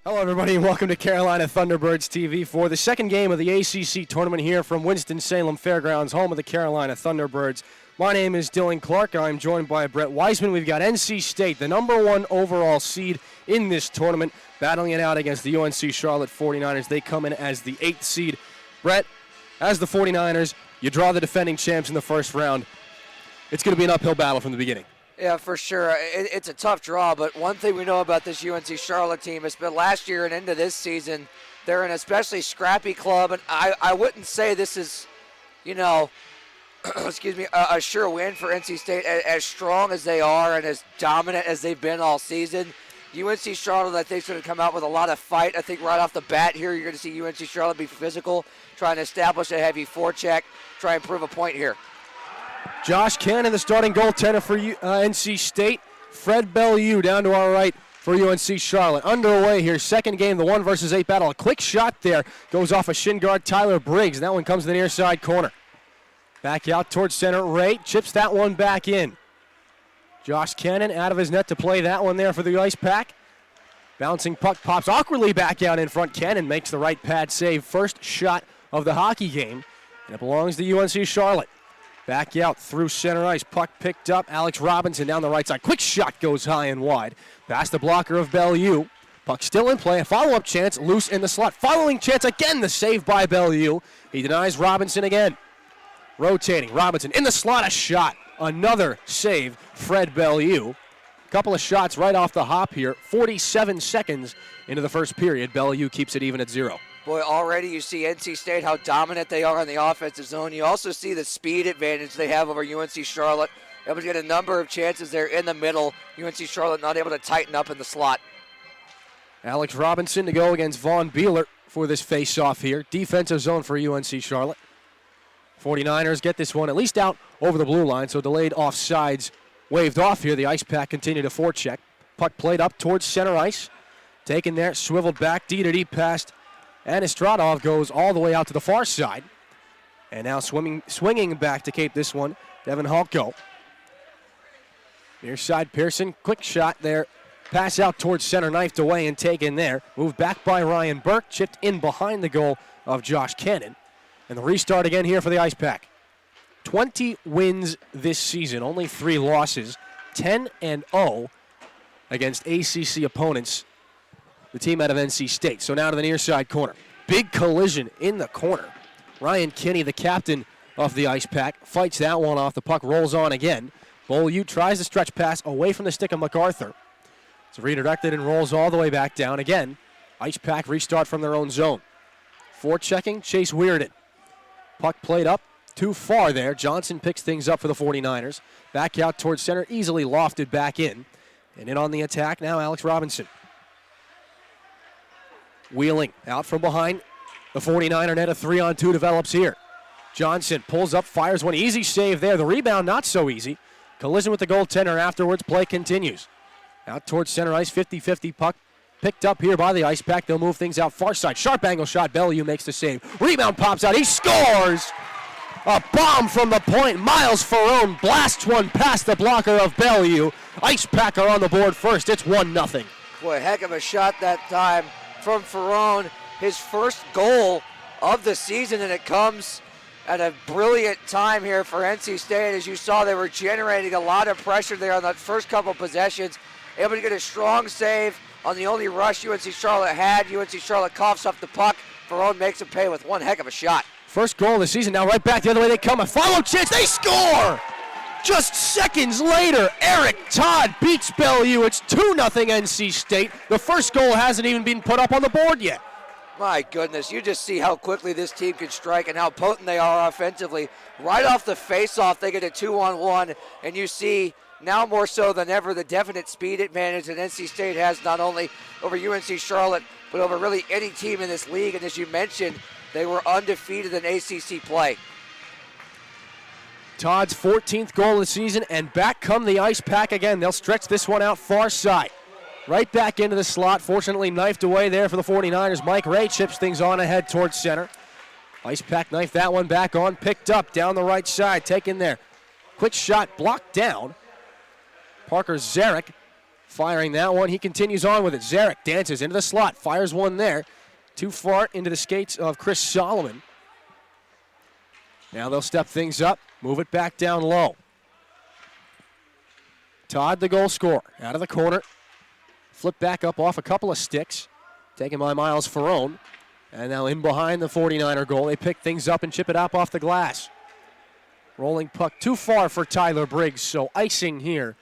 Hello, everybody, and welcome to Carolina Thunderbirds TV for the second game of the ACC tournament here from Winston-Salem Fairgrounds, home of the Carolina Thunderbirds. My name is Dylan Clark. I'm joined by Brett Wiseman. We've got NC State, the #1 overall seed in this tournament, battling it out against the UNC Charlotte 49ers. They come in as the 8th seed. Brett, as the 49ers, you draw the defending champs in the first round. It's going to be an uphill battle from the beginning. Yeah, for sure. It's a tough draw, but one thing we know about this UNC Charlotte team has been last year and into this season, they're an especially scrappy club, and I wouldn't say this is, excuse me, a sure win for NC State. As strong as they are and as dominant as they've been all season, UNC Charlotte, I think, is going to come out with a lot of fight. I think right off the bat here, you're going to see UNC Charlotte be physical, trying to establish a heavy forecheck, try and prove a point here. Josh Cannon, the starting goaltender for NC State. Fred Bellew down to our right for UNC Charlotte. Underway here, second game, the 1 versus 8 battle. A quick shot there goes off a shin guard, Tyler Briggs. That one comes to the near side corner. Back out towards center, Ray chips that one back in. Josh Cannon out of his net to play that one there for the Ice Pack. Bouncing puck pops awkwardly back out in front. Cannon makes the right pad save. First shot of the hockey game, and it belongs to UNC Charlotte. Back out through center ice. Puck picked up. Alex Robinson down the right side. Quick shot goes high and wide. Past the blocker of Bellew. Puck still in play. A follow-up chance. Loose in the slot. Following chance again. The save by Bellew. He denies Robinson again. Rotating. Robinson in the slot. A shot. Another save. Fred Bellew. Couple of shots right off the hop here. 47 seconds into the first period. Bellew keeps it even at 0. Boy, already you see NC State, how dominant they are in the offensive zone. You also see the speed advantage they have over UNC Charlotte. Able to get a number of chances there in the middle. UNC Charlotte not able to tighten up in the slot. Alex Robinson to go against Vaughn Beeler for this face-off here. Defensive zone for UNC Charlotte. 49ers get this one at least out over the blue line, so delayed offsides waved off here. The Ice Pack continue to forecheck. Puck played up towards center ice. Taken there, swiveled back, D-to-D passed. And Estradov goes all the way out to the far side. And now swinging back to cape this one, Devin Halko. Near side Pearson, quick shot there. Pass out towards center, knifed away and taken there. Moved back by Ryan Burke, chipped in behind the goal of Josh Cannon. And the restart again here for the Ice Pack. 20 wins this season, only 3 losses. 10-0 against ACC opponents. The team out of NC State. So now to the near side corner. Big collision in the corner. Ryan Kinney, the captain of the Ice Pack, fights that one off. The puck rolls on again. Beaulieu tries the stretch pass away from the stick of MacArthur. It's redirected and rolls all the way back down again. Ice Pack restart from their own zone. Forechecking, Chase Weirden. Puck played up too far there. Johnson picks things up for the 49ers. Back out towards center, easily lofted back in. And in on the attack now, Alex Robinson. Wheeling out from behind. The 49er net, a 3-on-2 develops here. Johnson pulls up, fires one. Easy save there. The rebound not so easy. Collision with the goaltender afterwards. Play continues. Out towards center ice, 50-50 puck. Picked up here by the Ice Pack. They'll move things out far side. Sharp angle shot. Bellew makes the save. Rebound pops out. He scores! A bomb from the point. Miles Ferrone blasts one past the blocker of Bellew. Ice Pack are on the board first. It's 1-0. Boy, heck of a shot that time from Ferrone, his first goal of the season, and it comes at a brilliant time here for NC State. As you saw, they were generating a lot of pressure there on that first couple possessions, able to get a strong save on the only rush UNC Charlotte had. UNC Charlotte coughs up the puck. Ferrone makes him pay with one heck of a shot. First goal of the season, now right back the other way they come. A follow chance, they score! Just seconds later, Eric Todd beats Bellew. It's 2-0 NC State. The first goal hasn't even been put up on the board yet. My goodness, you just see how quickly this team can strike and how potent they are offensively. Right off the face-off, they get a 2-on-1, and you see now more so than ever the definite speed advantage that NC State has not only over UNC Charlotte, but over really any team in this league. And as you mentioned, they were undefeated in ACC play. Todd's 14th goal of the season, and back come the Ice Pack again. They'll stretch this one out far side. Right back into the slot. Fortunately, knifed away there for the 49ers. Mike Ray chips things on ahead towards center. Ice Pack knifed that one back on. Picked up down the right side. Taken there. Quick shot blocked down. Parker Zarek firing that one. He continues on with it. Zarek dances into the slot, fires one there. Too far into the skates of Chris Solomon. Now they'll step things up, move it back down low. Todd, the goal scorer, out of the corner. Flip back up off a couple of sticks. Taken by Miles Ferrone. And now in behind the 49er goal. They pick things up and chip it up off the glass. Rolling puck too far for Tyler Briggs, so icing here.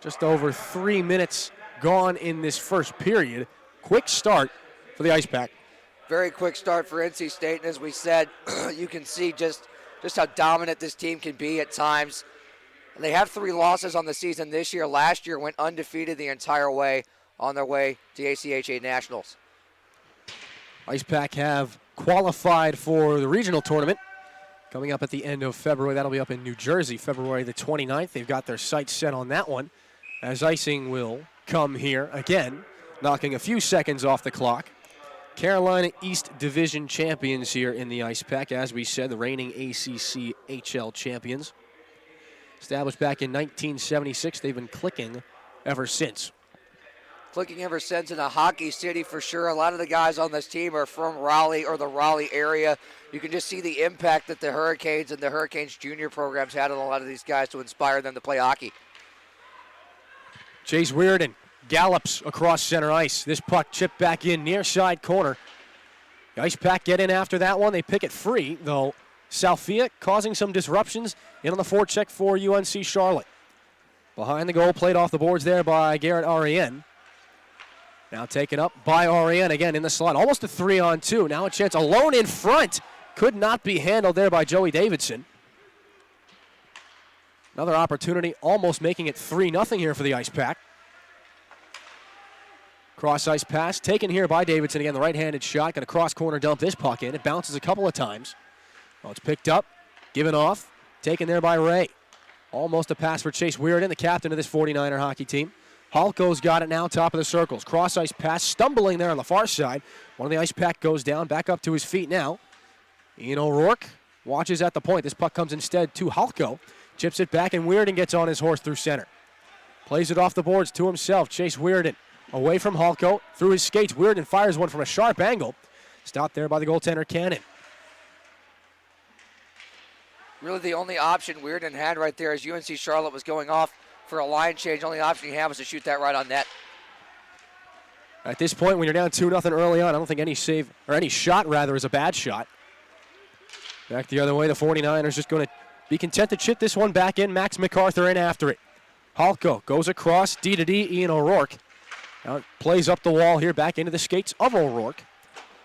Just over 3 minutes gone in this first period. Quick start for the Ice Pack. Very quick start for NC State, and as we said, you can see just how dominant this team can be at times. And they have 3 losses on the season this year. Last year went undefeated the entire way on their way to ACCHL Nationals. Ice Pack have qualified for the regional tournament coming up at the end of February. That'll be up in New Jersey, February the 29th. They've got their sights set on that one, as icing will come here again, knocking a few seconds off the clock. Carolina East Division champions here in the Ice Pack. As we said, the reigning ACCHL champions. Established back in 1976, they've been clicking ever since. Clicking ever since in a hockey city for sure. A lot of the guys on this team are from Raleigh or the Raleigh area. You can just see the impact that the Hurricanes and the Hurricanes junior programs had on a lot of these guys to inspire them to play hockey. Chase Weirden gallops across center ice. This puck chipped back in near side corner. The Ice Pack get in after that one. They pick it free, though. Salfia causing some disruptions in on the forecheck for UNC Charlotte. Behind the goal, played off the boards there by Garrett Ariane. Now taken up by Ariane again in the slot. Almost a 3-on-2. Now a chance alone in front. Could not be handled there by Joey Davidson. Another opportunity, almost making it 3-0 here for the Ice Pack. Cross ice pass taken here by Davidson. Again, the right-handed shot. Going to cross corner dump this puck in. It bounces a couple of times. Well, it's picked up, given off, taken there by Ray. Almost a pass for Chase Weirden, the captain of this 49er hockey team. Halko's got it now, top of the circles. Cross ice pass, stumbling there on the far side. One of the Ice Pack goes down, back up to his feet now. Ian O'Rourke watches at the point. This puck comes instead to Halko. Chips it back, and Weirden gets on his horse through center. Plays it off the boards to himself. Chase Weirden away from Halko, through his skates. Weirden fires one from a sharp angle. Stopped there by the goaltender, Cannon. Really the only option Weirden had right there as UNC Charlotte was going off for a line change. Only option he had was to shoot that right on net. At this point, when you're down 2-0 early on, I don't think any save, or any shot rather, is a bad shot. Back the other way, the 49ers just going to be content to chip this one back in. Max MacArthur in after it. Halko goes across, D-to-D, Ian O'Rourke. Now plays up the wall here, back into the skates of O'Rourke.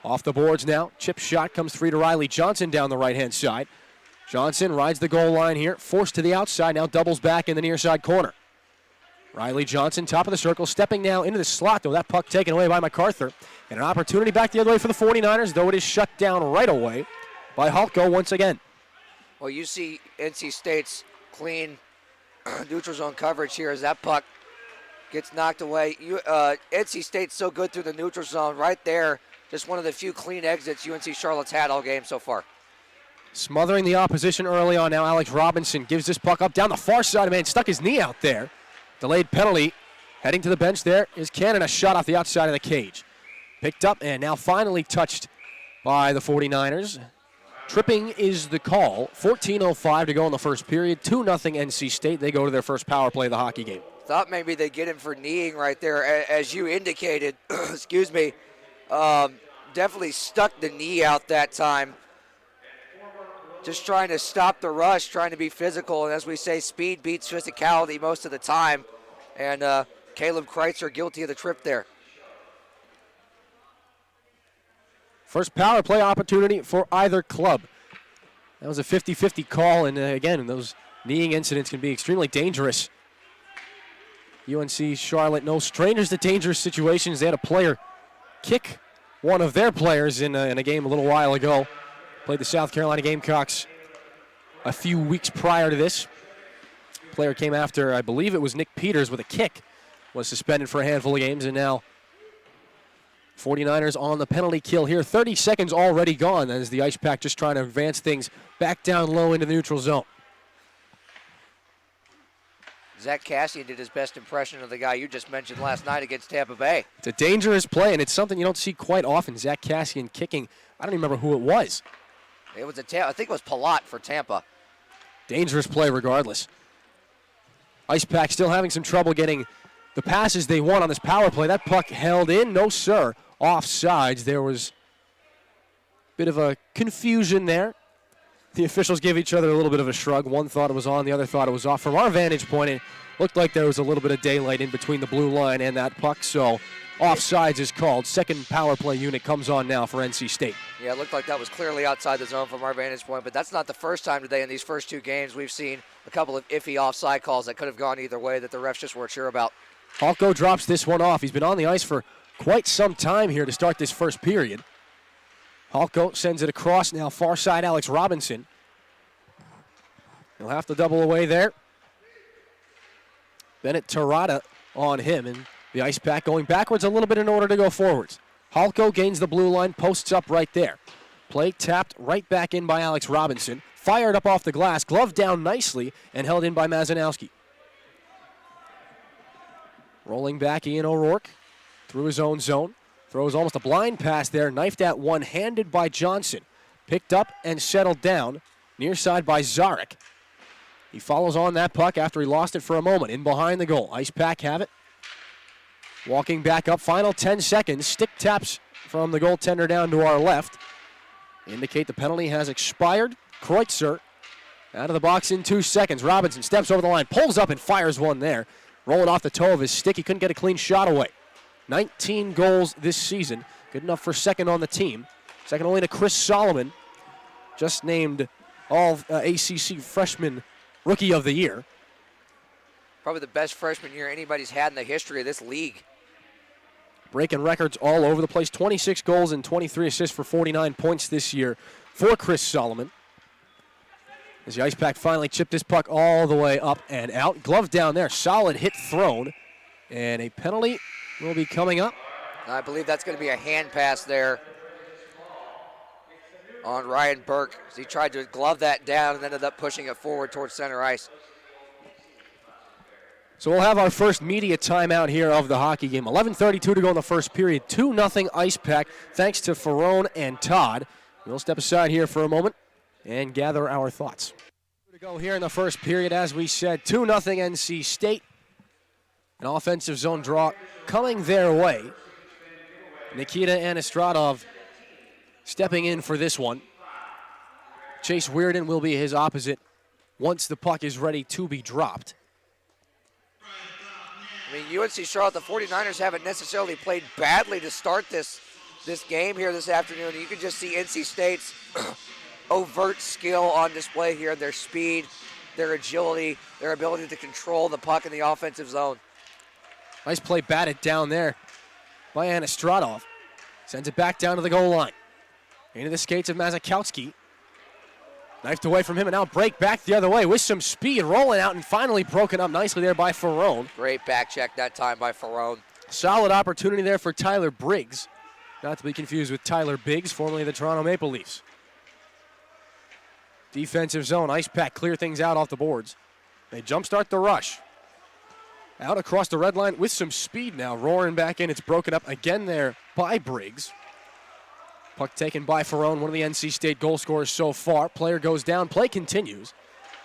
Off the boards now, chip shot comes free to Riley Johnson down the right-hand side. Johnson rides the goal line here, forced to the outside, now doubles back in the near side corner. Riley Johnson, top of the circle, stepping now into the slot, though that puck taken away by MacArthur. And an opportunity back the other way for the 49ers, though it is shut down right away by Halko once again. Well, you see NC State's clean neutral zone coverage here as that puck gets knocked away. NC State's so good through the neutral zone right there. Just one of the few clean exits UNC Charlotte's had all game so far. Smothering the opposition early on now. Alex Robinson gives this puck up down the far side. Man, stuck his knee out there. Delayed penalty. Heading to the bench there is Cannon. A shot off the outside of the cage. Picked up and now finally touched by the 49ers. Tripping is the call. 14:05 to go in the first period. 2-0 NC State. They go to their first power play of the hockey game. Thought maybe they'd get him for kneeing right there. As you indicated, excuse me, definitely stuck the knee out that time. Just trying to stop the rush, trying to be physical. And as we say, speed beats physicality most of the time. And Caleb Kreitzer guilty of the trip there. First power play opportunity for either club. That was a 50-50 call, and again, those kneeing incidents can be extremely dangerous. UNC Charlotte, no strangers to dangerous situations. They had a player kick one of their players in a game a little while ago. Played the South Carolina Gamecocks a few weeks prior to this. Player came after, I believe it was Nick Peters with a kick. Was suspended for a handful of games, and now 49ers on the penalty kill here. 30 seconds already gone as the Ice Pack just trying to advance things back down low into the neutral zone. Zach Cassian did his best impression of the guy you just mentioned last night against Tampa Bay. It's a dangerous play, and it's something you don't see quite often. Zach Cassian kicking. I don't even remember who it was. It was I think it was Palat for Tampa. Dangerous play regardless. Ice Pack still having some trouble getting the passes they want on this power play. That puck held in. No, sir. Offsides. There was a bit of a confusion there. The officials gave each other a little bit of a shrug. One thought it was on, the other thought it was off. From our vantage point, it looked like there was a little bit of daylight in between the blue line and that puck, so offsides is called. Second power play unit comes on now for NC State. Yeah, it looked like that was clearly outside the zone from our vantage point, but that's not the first time today in these first two games we've seen a couple of iffy offside calls that could have gone either way that the refs just weren't sure about. Halko drops this one off. He's been on the ice for quite some time here to start this first period. Halko sends it across now, far side Alex Robinson. He'll have to double away there. Bennett Terrata on him, and the Ice Pack going backwards a little bit in order to go forwards. Halko gains the blue line, posts up right there. Play tapped right back in by Alex Robinson. Fired up off the glass, gloved down nicely, and held in by Mazanowski. Rolling back, Ian O'Rourke through his own zone. Throws almost a blind pass there, knifed at one, handed by Johnson. Picked up and settled down, near side by Zarek. He follows on that puck after he lost it for a moment. In behind the goal. Ice Pack have it. Walking back up. Final 10 seconds. Stick taps from the goaltender down to our left. Indicate the penalty has expired. Kreutzer out of the box in 2 seconds. Robinson steps over the line. Pulls up and fires one there. Rolling off the toe of his stick. He couldn't get a clean shot away. 19 goals this season. Good enough for second on the team. Second only to Chris Solomon. Just named all ACC freshman Rookie of the Year. Probably the best freshman year anybody's had in the history of this league. Breaking records all over the place. 26 goals and 23 assists for 49 points this year for Chris Solomon. As the Ice Pack finally chipped this puck all the way up and out. Glove down there. Solid hit thrown. And a penalty will be coming up. I believe that's going to be a hand pass there on Ryan Burke. He tried to glove that down and ended up pushing it forward towards center ice. So we'll have our first media timeout here of the hockey game. 11:32 to go in the first period. 2-0 Ice Pack thanks to Ferrone and Todd. We'll step aside here for a moment and gather our thoughts. To go here in the first period, as we said, 2-0 NC State. An offensive zone draw coming their way. Nikita Anastradov stepping in for this one. Chase Weirden will be his opposite once the puck is ready to be dropped. I mean, UNC Charlotte, the 49ers haven't necessarily played badly to start this game here this afternoon. You can just see NC State's overt skill on display here, their speed, their agility, their ability to control the puck in the offensive zone. Nice play batted down there by Anastradov. Sends it back down to the goal line. Into the skates of Mazakowski. Knifed away from him, and now break back the other way with some speed, rolling out and finally broken up nicely there by Ferrone. Great back check that time by Ferrone. Solid opportunity there for Tyler Briggs. Not to be confused with Tyler Biggs, formerly the Toronto Maple Leafs. Defensive zone, Ice Pack clear things out off the boards. They jumpstart the rush. Out across the red line with some speed now, roaring back in. It's broken up again there by Briggs. Puck taken by Ferrone, one of the NC State goal scorers so far. Player goes down, play continues.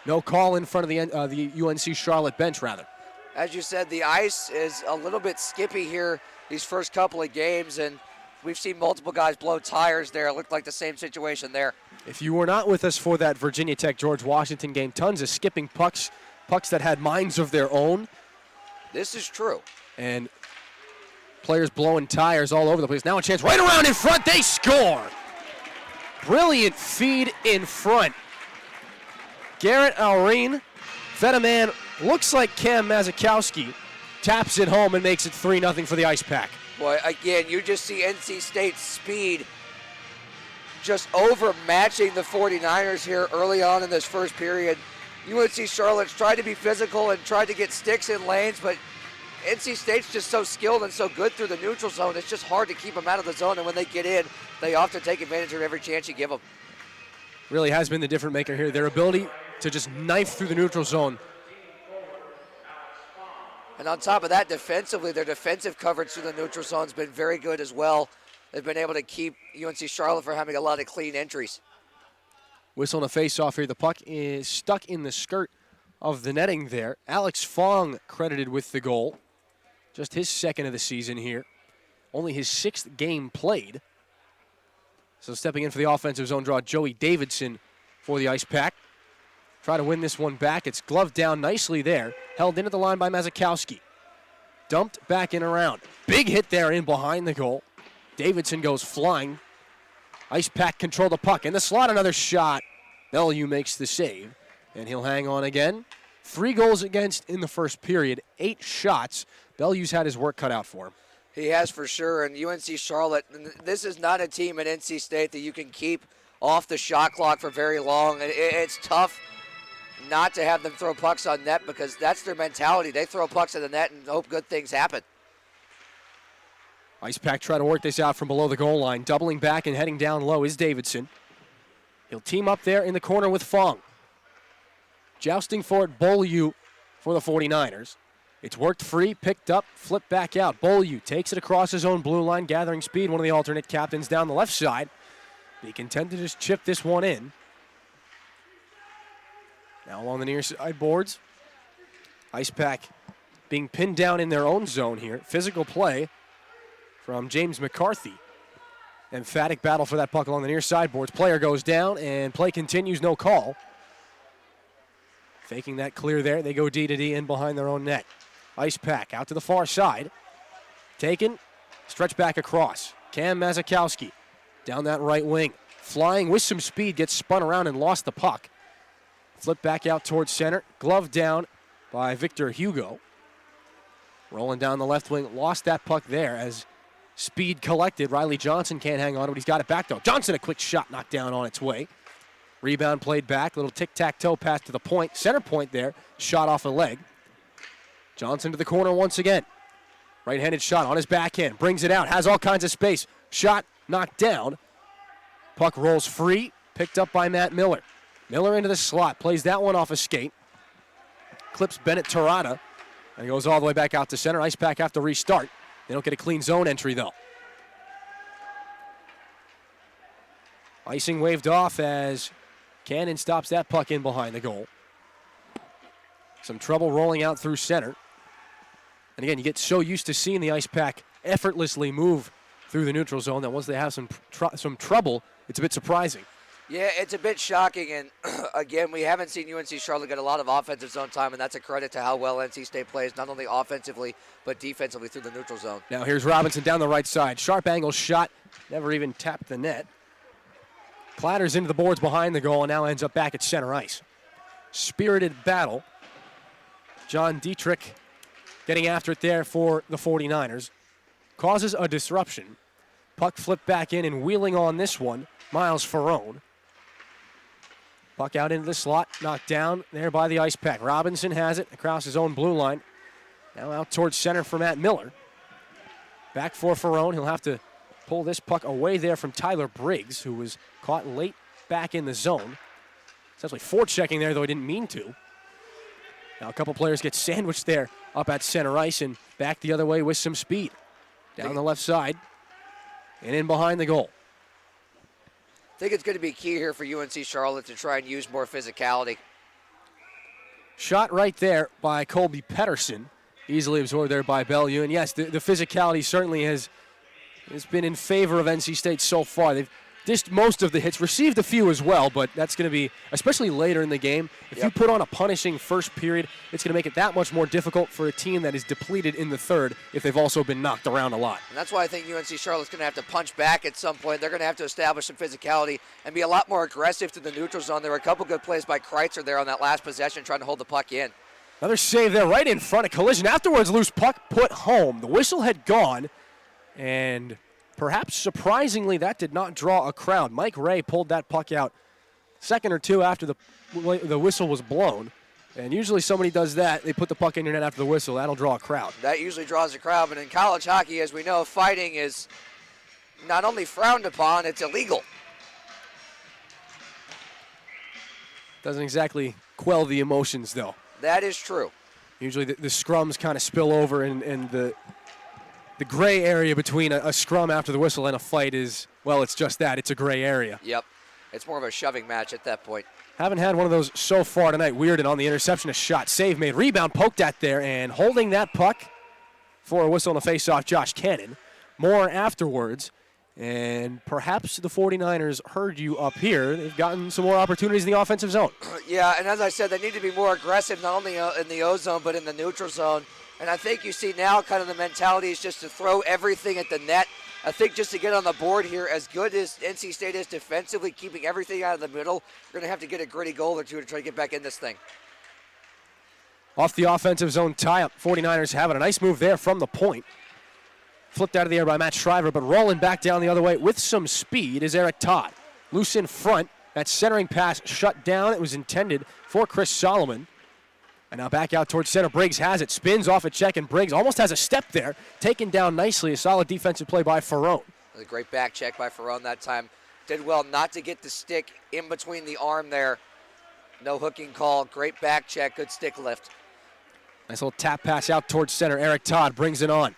No call in front of the UNC Charlotte bench, rather. As you said, the ice is a little bit skippy here these first couple of games, and we've seen multiple guys blow tires there. It looked like the same situation there. If you were not with us for that Virginia Tech George Washington game, tons of skipping pucks that had minds of their own. This is true. And players blowing tires all over the place. Now a chance right around in front. They score. Brilliant feed in front. Garrett Alreen fed a man, looks like Cam Mazakowski, taps it home and makes it 3-0 for the Ice Pack. Boy, again, you just see NC State's speed just overmatching the 49ers here early on in this first period. UNC Charlotte's tried to be physical and tried to get sticks in lanes, but NC State's just so skilled and so good through the neutral zone, it's just hard to keep them out of the zone, and when they get in, they often take advantage of every chance you give them. Really has been the difference maker here. Their ability to just knife through the neutral zone. And on top of that, defensively, their defensive coverage through the neutral zone has been very good as well. They've been able to keep UNC Charlotte from having a lot of clean entries. Whistle and a face-off here. The puck is stuck in the skirt of the netting there. Alex Fong credited with the goal. Just his second of the season here. Only his 6th game played. So stepping in for the offensive zone draw, Joey Davidson for the Ice Pack. Try to win this one back. It's gloved down nicely there. Held into the line by Mazakowski. Dumped back in around. Big hit there in behind the goal. Davidson goes flying. Ice Pack control the puck. In the slot, another shot. Bellew makes the save, and he'll hang on again. 3 goals against in the first period, 8 shots. Bellew's had his work cut out for him. He has for sure, and UNC Charlotte, this is not a team at NC State that you can keep off the shot clock for very long. It's tough not to have them throw pucks on net because that's their mentality. They throw pucks at the net and hope good things happen. Ice Pack try to work this out from below the goal line. Doubling back and heading down low is Davidson. He'll team up there in the corner with Fong. Jousting for it, Beaulieu for the 49ers. It's worked free, picked up, flipped back out. Beaulieu takes it across his own blue line, gathering speed. One of the alternate captains down the left side. He can tend to just chip this one in. Now along the near side boards. Ice Pack being pinned down in their own zone here. Physical play from James McCarthy. Emphatic battle for that puck along the near sideboards. Player goes down and play continues, no call. Faking that clear there. They go D to D in behind their own net. Ice Pack out to the far side. Taken, stretch back across. Cam Mazakowski down that right wing. Flying with some speed, gets spun around and lost the puck. Flip back out towards center. Glove down by Victor Hugo. Rolling down the left wing, lost that puck there as speed collected. Riley Johnson can't hang on, but he's got it back though. Johnson, a quick shot knocked down on its way. Rebound played back, little tic-tac-toe pass to the point. Center point there, shot off a leg. Johnson to the corner once again. Right-handed shot on his backhand, brings it out, has all kinds of space. Shot knocked down. Puck rolls free, picked up by Matt Miller. Miller into the slot, plays that one off a skate. Clips Bennett Torada, and goes all the way back out to center. Ice Pack have to restart. They don't get a clean zone entry though. Icing waved off as Cannon stops that puck in behind the goal. Some trouble rolling out through center. And again, you get so used to seeing the Ice Pack effortlessly move through the neutral zone that once they have some trouble, it's a bit surprising. Yeah, it's a bit shocking, and again, we haven't seen UNC Charlotte get a lot of offensive zone time, and that's a credit to how well NC State plays, not only offensively, but defensively through the neutral zone. Now here's Robinson down the right side. Sharp angle shot, never even tapped the net. Clatters into the boards behind the goal and now ends up back at center ice. Spirited battle. John Dietrich getting after it there for the 49ers. Causes a disruption. Puck flipped back in and wheeling on this one, Miles Ferrone. Puck out into the slot, knocked down there by the Ice Pack. Robinson has it across his own blue line. Now out towards center for Matt Miller. Back for Ferrone. He'll have to pull this puck away there from Tyler Briggs, who was caught late back in the zone. Essentially forechecking there, though he didn't mean to. Now a couple players get sandwiched there up at center ice and back the other way with some speed. Down the left side and in behind the goal. I think it's going to be key here for UNC Charlotte to try and use more physicality. Shot right there by Colby Pedersen. Easily absorbed there by Bellew. And yes, the physicality certainly has been in favor of NC State so far. They've dished most of the hits, received a few as well, but that's going to be, especially later in the game, if you put on a punishing first period, it's going to make it that much more difficult for a team that is depleted in the third if they've also been knocked around a lot. And that's why I think UNC Charlotte's going to have to punch back at some point. They're going to have to establish some physicality and be a lot more aggressive to the neutral zone. There were a couple good plays by Kreitzer there on that last possession trying to hold the puck in. Another save there right in front of collision. Afterwards, loose puck put home. The whistle had gone, and perhaps surprisingly, that did not draw a crowd. Mike Ray pulled that puck out second or two after the whistle was blown. And usually somebody does that. They put the puck in your net after the whistle. That'll draw a crowd. That usually draws a crowd. But in college hockey, as we know, fighting is not only frowned upon, it's illegal. Doesn't exactly quell the emotions, though. That is true. Usually the scrums kind of spill over, and the gray area between a scrum after the whistle and a fight is, well, it's just that. It's a gray area. Yep. It's more of a shoving match at that point. Haven't had one of those so far tonight. Weirden on the interception, a shot, save made, rebound, poked at there, and holding that puck for a whistle and a face-off, Josh Cannon. More afterwards, and perhaps the 49ers heard you up here. They've gotten some more opportunities in the offensive zone. Yeah, and as I said, they need to be more aggressive, not only in the O zone, but in the neutral zone. And I think you see now kind of the mentality is just to throw everything at the net. I think just to get on the board here, as good as NC State is defensively, keeping everything out of the middle, you're going to have to get a gritty goal or two to try to get back in this thing. Off the offensive zone tie-up, 49ers having a nice move there from the point. Flipped out of the air by Matt Shriver, but rolling back down the other way with some speed is Eric Todd. Loose in front. That centering pass shut down. It was intended for Chris Solomon. And now back out towards center. Briggs has it. Spins off a check, and Briggs almost has a step there. Taken down nicely. A solid defensive play by Ferrone. A great back check by Ferrone that time. Did well not to get the stick in between the arm there. No hooking call. Great back check. Good stick lift. Nice little tap pass out towards center. Eric Todd brings it on.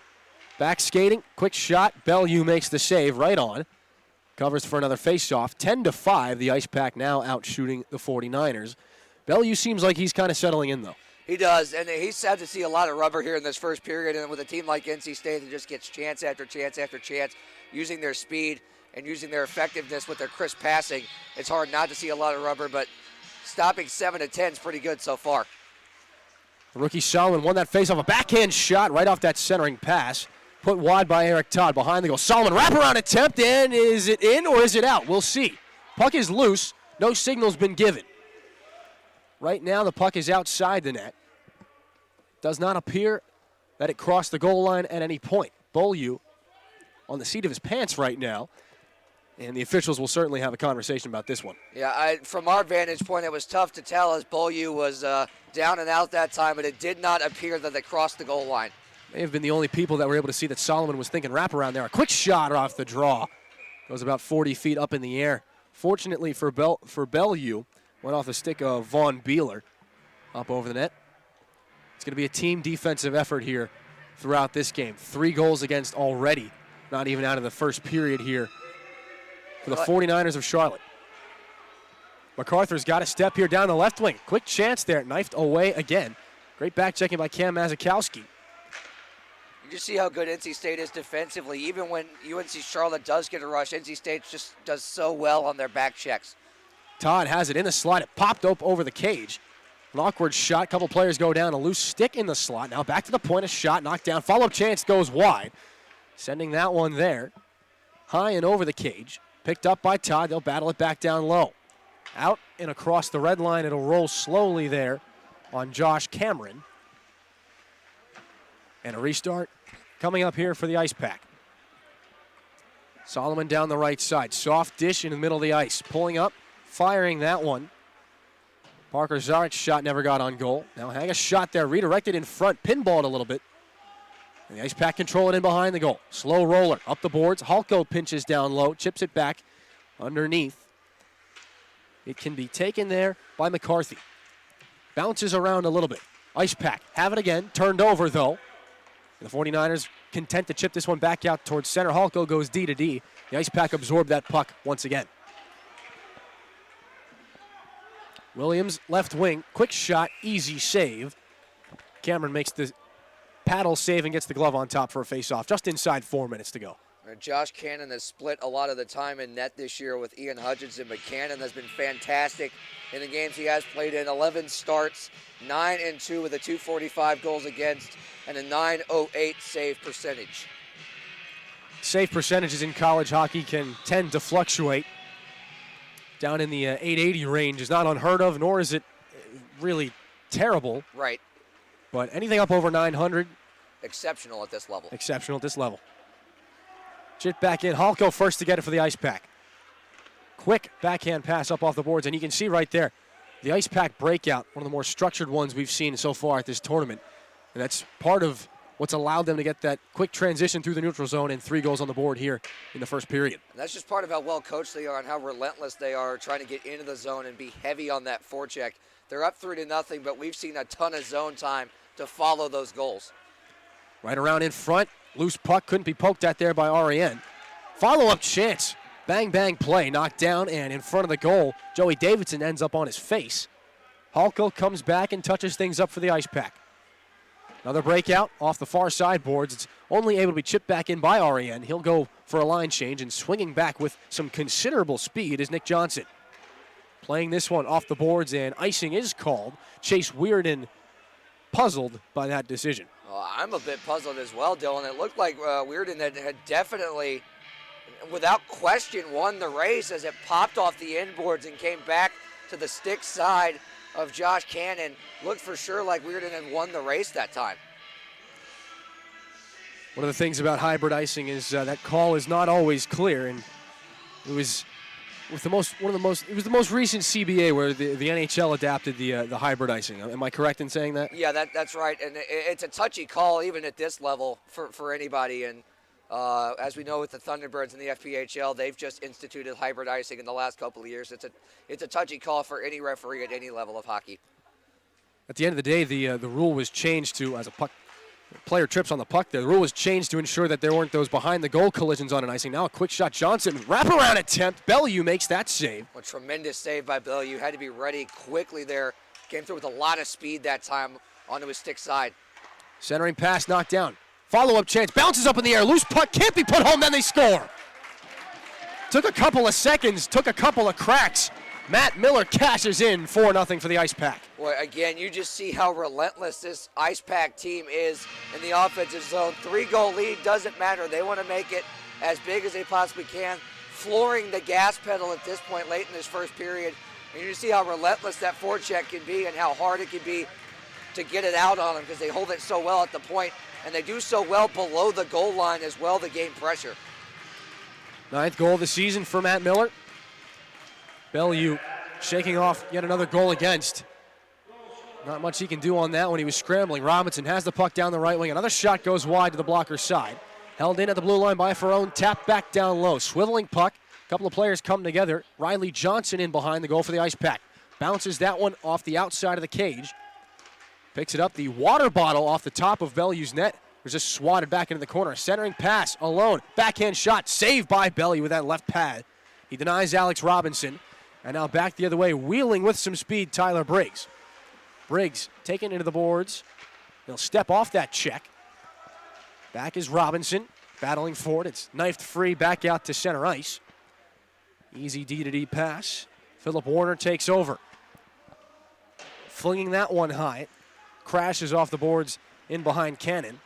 Back skating, quick shot. Bellew makes the save right on. Covers for another faceoff. 10-5, the Ice Pack now out shooting the 49ers. Bellew seems like he's kind of settling in, though. He does, and he's sad to see a lot of rubber here in this first period, and with a team like NC State that just gets chance after chance after chance, using their speed and using their effectiveness with their crisp passing, it's hard not to see a lot of rubber, but stopping 7 of 10 is pretty good so far. The rookie Solomon won that faceoff. A backhand shot right off that centering pass. Put wide by Eric Todd behind the goal. Solomon wraparound attempt, and is it in or is it out? We'll see. Puck is loose. No signal's been given. Right now the puck is outside the net. Does not appear that it crossed the goal line at any point. Beaulieu on the seat of his pants right now, and the officials will certainly have a conversation about this one. Yeah, from our vantage point, it was tough to tell as Beaulieu was down and out that time, but it did not appear that they crossed the goal line. May have been the only people that were able to see that Solomon was thinking wraparound there. A quick shot off the draw. Goes about 40 feet up in the air. Fortunately for Bellew, went off the stick of Vaughn Beeler up over the net. It's going to be a team defensive effort here throughout this game. 3 goals against already. Not even out of the first period here for the 49ers of Charlotte. MacArthur's got a step here down the left wing. Quick chance there. Knifed away again. Great back checking by Cam Mazikowski. You just see how good NC State is defensively. Even when UNC Charlotte does get a rush, NC State just does so well on their back checks. Todd has it in the slot. It popped up over the cage. An awkward shot. Couple players go down. A loose stick in the slot. Now back to the point. A shot knocked down. Follow-up chance goes wide. Sending that one there. High and over the cage. Picked up by Todd. They'll battle it back down low. Out and across the red line. It'll roll slowly there on Josh Cameron. And a restart coming up here for the Ice Pack. Solomon down the right side. Soft dish in the middle of the ice. Pulling up, firing that one. Parker Zarik's shot never got on goal. Now hang a shot there, redirected in front, pinballed a little bit. And the Ice Pack control it in behind the goal. Slow roller up the boards. Halko pinches down low, chips it back underneath. It can be taken there by McCarthy. Bounces around a little bit. Ice Pack have it again, turned over though. And the 49ers content to chip this one back out towards center. Halko goes D to D. The Ice Pack absorbed that puck once again. Williams, left wing, quick shot, easy save. Cameron makes the paddle save and gets the glove on top for a face-off. Just inside 4 minutes to go. Josh Cannon has split a lot of the time in net this year with Ian Hutchinson, but Cannon has been fantastic in the games he has played in. 11 starts, 9-2 with a .245 goals against and a .908 save percentage. Save percentages in college hockey can tend to fluctuate. Down in the .880 range is not unheard of, nor is it really terrible. Right. But anything up over 900. Exceptional at this level. Exceptional at this level. Chip back in. Halko first to get it for the Ice Pack. Quick backhand pass up off the boards, and you can see right there the Ice Pack breakout, one of the more structured ones we've seen so far at this tournament. And that's part of what's allowed them to get that quick transition through the neutral zone and 3 goals on the board here in the first period. And that's just part of how well coached they are and how relentless they are trying to get into the zone and be heavy on that forecheck. They're up 3-0, but we've seen a ton of zone time to follow those goals. Right around in front. Loose puck couldn't be poked at there by REN. Follow-up chance. Bang, bang play. Knocked down and in front of the goal. Joey Davidson ends up on his face. Halko comes back and touches things up for the Ice Pack. Another breakout off the far side boards. It's only able to be chipped back in by REN. He'll go for a line change, and swinging back with some considerable speed is Nick Johnson. Playing this one off the boards, and icing is called. Chase Weirden puzzled by that decision. I'm a bit puzzled as well, Dylan. It looked like Weirden had definitely, without question, won the race as it popped off the inboards and came back to the stick side of Josh Cannon. Looked for sure like Weirden had won the race that time. One of the things about hybrid icing is that call is not always clear, and it was the most recent CBA where the NHL adapted the hybrid icing. Am I correct in saying that? Yeah, that's right, and it's a touchy call even at this level for anybody. And as we know with the Thunderbirds and the FPHL, they've just instituted hybrid icing in the last couple of years. It's a touchy call for any referee at any level of hockey. At the end of the day, the rule was changed to, as a player trips on the puck there, the rule was changed to ensure that there weren't those behind-the-goal collisions on an icing. Now a quick shot, Johnson, wraparound attempt. Bellew makes that save. A tremendous save by Bellew. Had to be ready quickly there. Came through with a lot of speed that time onto his stick side. Centering pass knocked down. Follow-up chance, bounces up in the air. Loose puck, can't be put home, then they score. Took a couple of seconds, took a couple of cracks. Matt Miller cashes in 4-0 for the Ice Pack. Boy, again, you just see how relentless this Ice Pack team is in the offensive zone. 3-goal lead doesn't matter. They want to make it as big as they possibly can, flooring the gas pedal at this point late in this first period. And you see how relentless that forecheck can be and how hard it can be to get it out on them because they hold it so well at the point, and they do so well below the goal line as well to gain pressure. 9th goal of the season for Matt Miller. Bellew shaking off yet another goal against. Not much he can do on that when he was scrambling. Robinson has the puck down the right wing. Another shot goes wide to the blocker side. Held in at the blue line by Ferrone. Tapped back down low. Swiveling puck. A couple of players come together. Riley Johnson in behind the goal for the Ice Pack. Bounces that one off the outside of the cage. Picks it up. The water bottle off the top of Bellew's net. Was just swatted back into the corner. Centering pass alone. Backhand shot. Saved by Bellew with that left pad. He denies Alex Robinson. And now back the other way, wheeling with some speed, Tyler Briggs. Briggs taken into the boards. He'll step off that check. Back is Robinson, battling for it. It's knifed free, back out to center ice. Easy D-to-D pass. Philip Warner takes over. Flinging that one high. Crashes off the boards in behind Cannon.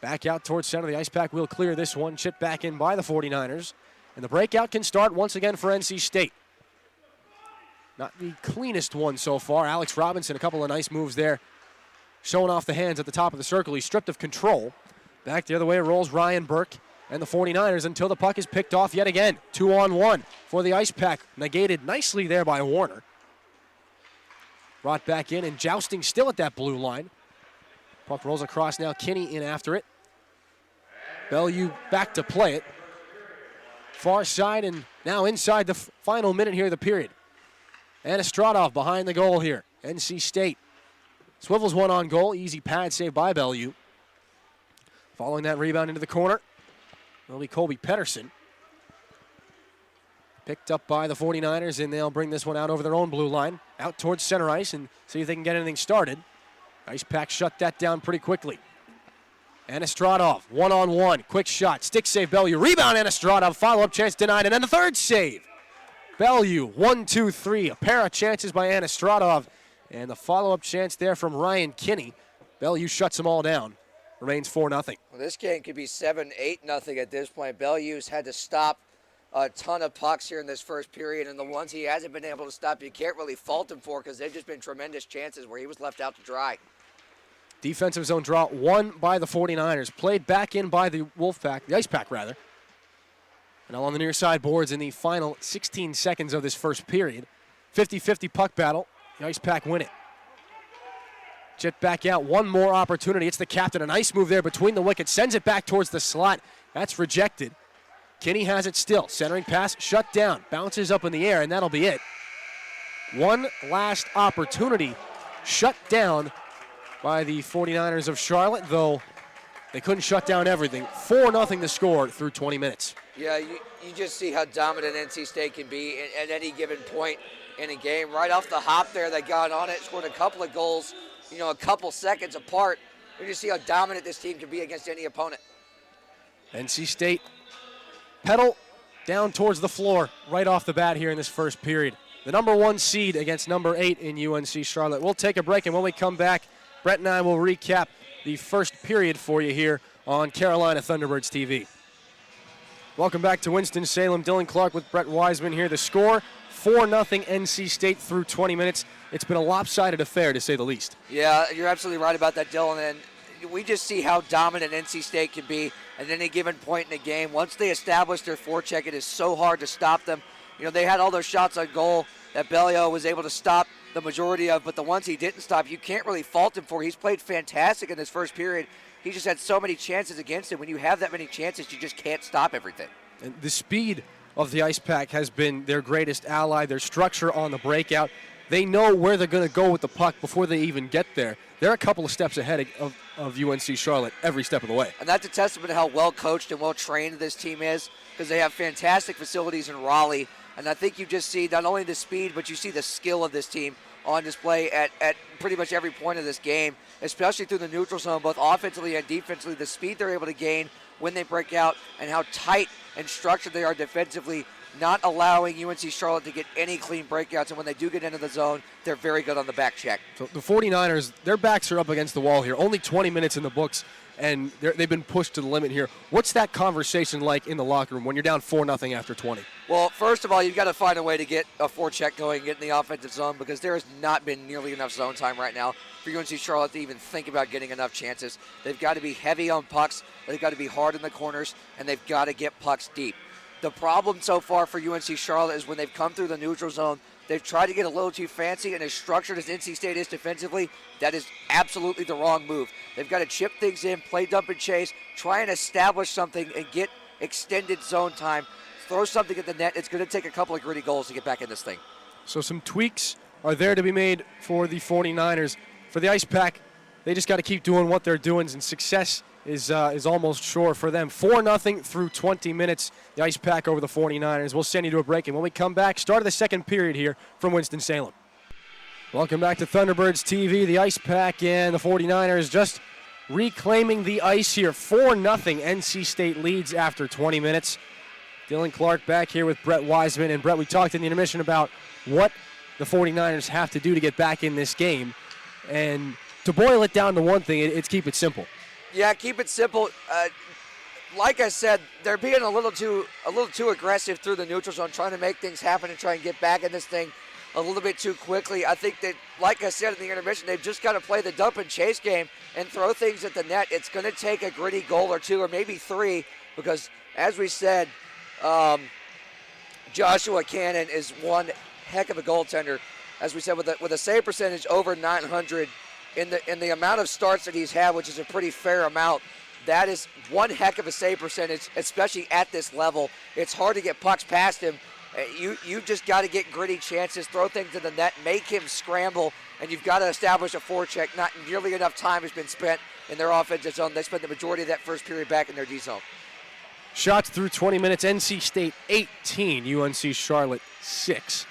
Back out towards center. The Ice Pack will clear this one. Chipped back in by the 49ers. And the breakout can start once again for NC State. Not the cleanest one so far. Alex Robinson, a couple of nice moves there. Showing off the hands at the top of the circle. He's stripped of control. Back the other way rolls Ryan Burke and the 49ers until the puck is picked off yet again. 2-on-1 for the Ice Pack. Negated nicely there by Warner. Brought back in and jousting still at that blue line. Puck rolls across now. Kinney in after it. Bellew back to play it. Far side and now inside the final minute here of the period. Anastradov behind the goal here. NC State swivels one on goal. Easy pad save by Bellew. Following that rebound into the corner will be Colby Pedersen. Picked up by the 49ers, and they'll bring this one out over their own blue line. Out towards center ice and see if they can get anything started. Ice Pack shut that down pretty quickly. Anastradov, one-on-one, quick shot, stick save Bellew. Rebound Anastradov, follow-up chance denied, and then the third save. Bellew, 1-2-3, a pair of chances by Anastradov, and the follow-up chance there from Ryan Kinney. Bellew shuts them all down. Remains 4-0. Well, this game could be 7-8-0 at this point. Bellew's had to stop a ton of pucks here in this first period, and the ones he hasn't been able to stop, you can't really fault him for because they've just been tremendous chances where he was left out to dry. Defensive zone draw won by the 49ers. Played back in by the the Ice Pack rather. And all on the near side boards in the final 16 seconds of this first period. 50-50 puck battle. The Ice Pack win it. Jet back out. One more opportunity. It's the captain. A nice move there between the wickets. Sends it back towards the slot. That's rejected. Kinney has it still. Centering pass shut down. Bounces up in the air, and that'll be it. One last opportunity shut down by the 49ers of Charlotte, though they couldn't shut down everything. 4-0 to score through 20 minutes. Yeah, you just see how dominant NC State can be at any given point in a game. Right off the hop there, they got on it, scored a couple of goals, a couple seconds apart. You just see how dominant this team can be against any opponent. NC State pedal down towards the floor right off the bat here in this first period. The number 1 seed against number 8 in UNC Charlotte. We'll take a break, and when we come back, Brett and I will recap the first period for you here on Carolina Thunderbirds TV. Welcome back to Winston-Salem. Dylan Clark with Brett Wiseman here. The score, 4-0 NC State through 20 minutes. It's been a lopsided affair, to say the least. Yeah, you're absolutely right about that, Dylan. And we just see how dominant NC State can be at any given point in the game. Once they establish their forecheck, it is so hard to stop them. They had all those shots on goal that Bellio was able to stop the majority of, but the ones he didn't stop, you can't really fault him for. He's played fantastic in this first period. He just had so many chances against him. When you have that many chances, you just can't stop everything. And the speed of the Ice Pack has been their greatest ally, their structure on the breakout. They know where they're going to go with the puck before they even get there. They're a couple of steps ahead of UNC Charlotte every step of the way. And that's a testament to how well coached and well trained this team is, because they have fantastic facilities in Raleigh. And I think you just see not only the speed, but you see the skill of this team on display at pretty much every point of this game, especially through the neutral zone, both offensively and defensively. The speed they're able to gain when they break out and how tight and structured they are defensively, not allowing UNC Charlotte to get any clean breakouts. And when they do get into the zone, they're very good on the back check. So the 49ers, their backs are up against the wall here. Only 20 minutes in the books, and they've been pushed to the limit here. What's that conversation like in the locker room when you're down 4-0 after 20? Well, first of all, you've got to find a way to get a forecheck going and get in the offensive zone, because there has not been nearly enough zone time right now for UNC Charlotte to even think about getting enough chances. They've got to be heavy on pucks, they've got to be hard in the corners, and they've got to get pucks deep. The problem so far for UNC Charlotte is when they've come through the neutral zone, they've tried to get a little too fancy, and as structured as NC State is defensively, that is absolutely the wrong move. They've got to chip things in, play dump and chase, try and establish something and get extended zone time, throw something at the net. It's going to take a couple of gritty goals to get back in this thing. So some tweaks are there to be made for the 49ers. For the Ice Pack, they just got to keep doing what they're doing, and success is almost sure for them. 4-0 through 20 minutes, the Ice Pack over the 49ers. We'll send you to a break, and when we come back, start of the second period here from Winston-Salem. Welcome back to Thunderbirds TV. The Ice Pack and the 49ers just reclaiming the ice here. 4-0 NC State leads after 20 minutes. Dylan Clark back here with Brett Wiseman. And Brett, we talked in the intermission about what the 49ers have to do to get back in this game. And to boil it down to one thing, it's keep it simple. Yeah, keep it simple. Like I said, they're being a little too aggressive through the neutral zone, trying to make things happen and try and get back in this thing a little bit too quickly. I think that, like I said in the intermission, they've just got to play the dump and chase game and throw things at the net. It's going to take a gritty goal or two, or maybe three, because as we said, Joshua Cannon is one heck of a goaltender. As we said, with a save percentage over 900 in the amount of starts that he's had, which is a pretty fair amount. That is one heck of a save percentage, especially at this level. It's hard to get pucks past him. You just got to get gritty chances, throw things in the net, make him scramble, and you've got to establish a forecheck. Not nearly enough time has been spent in their offensive zone. They spent the majority of that first period back in their D zone. Shots through 20 minutes. NC State 18, UNC Charlotte 6.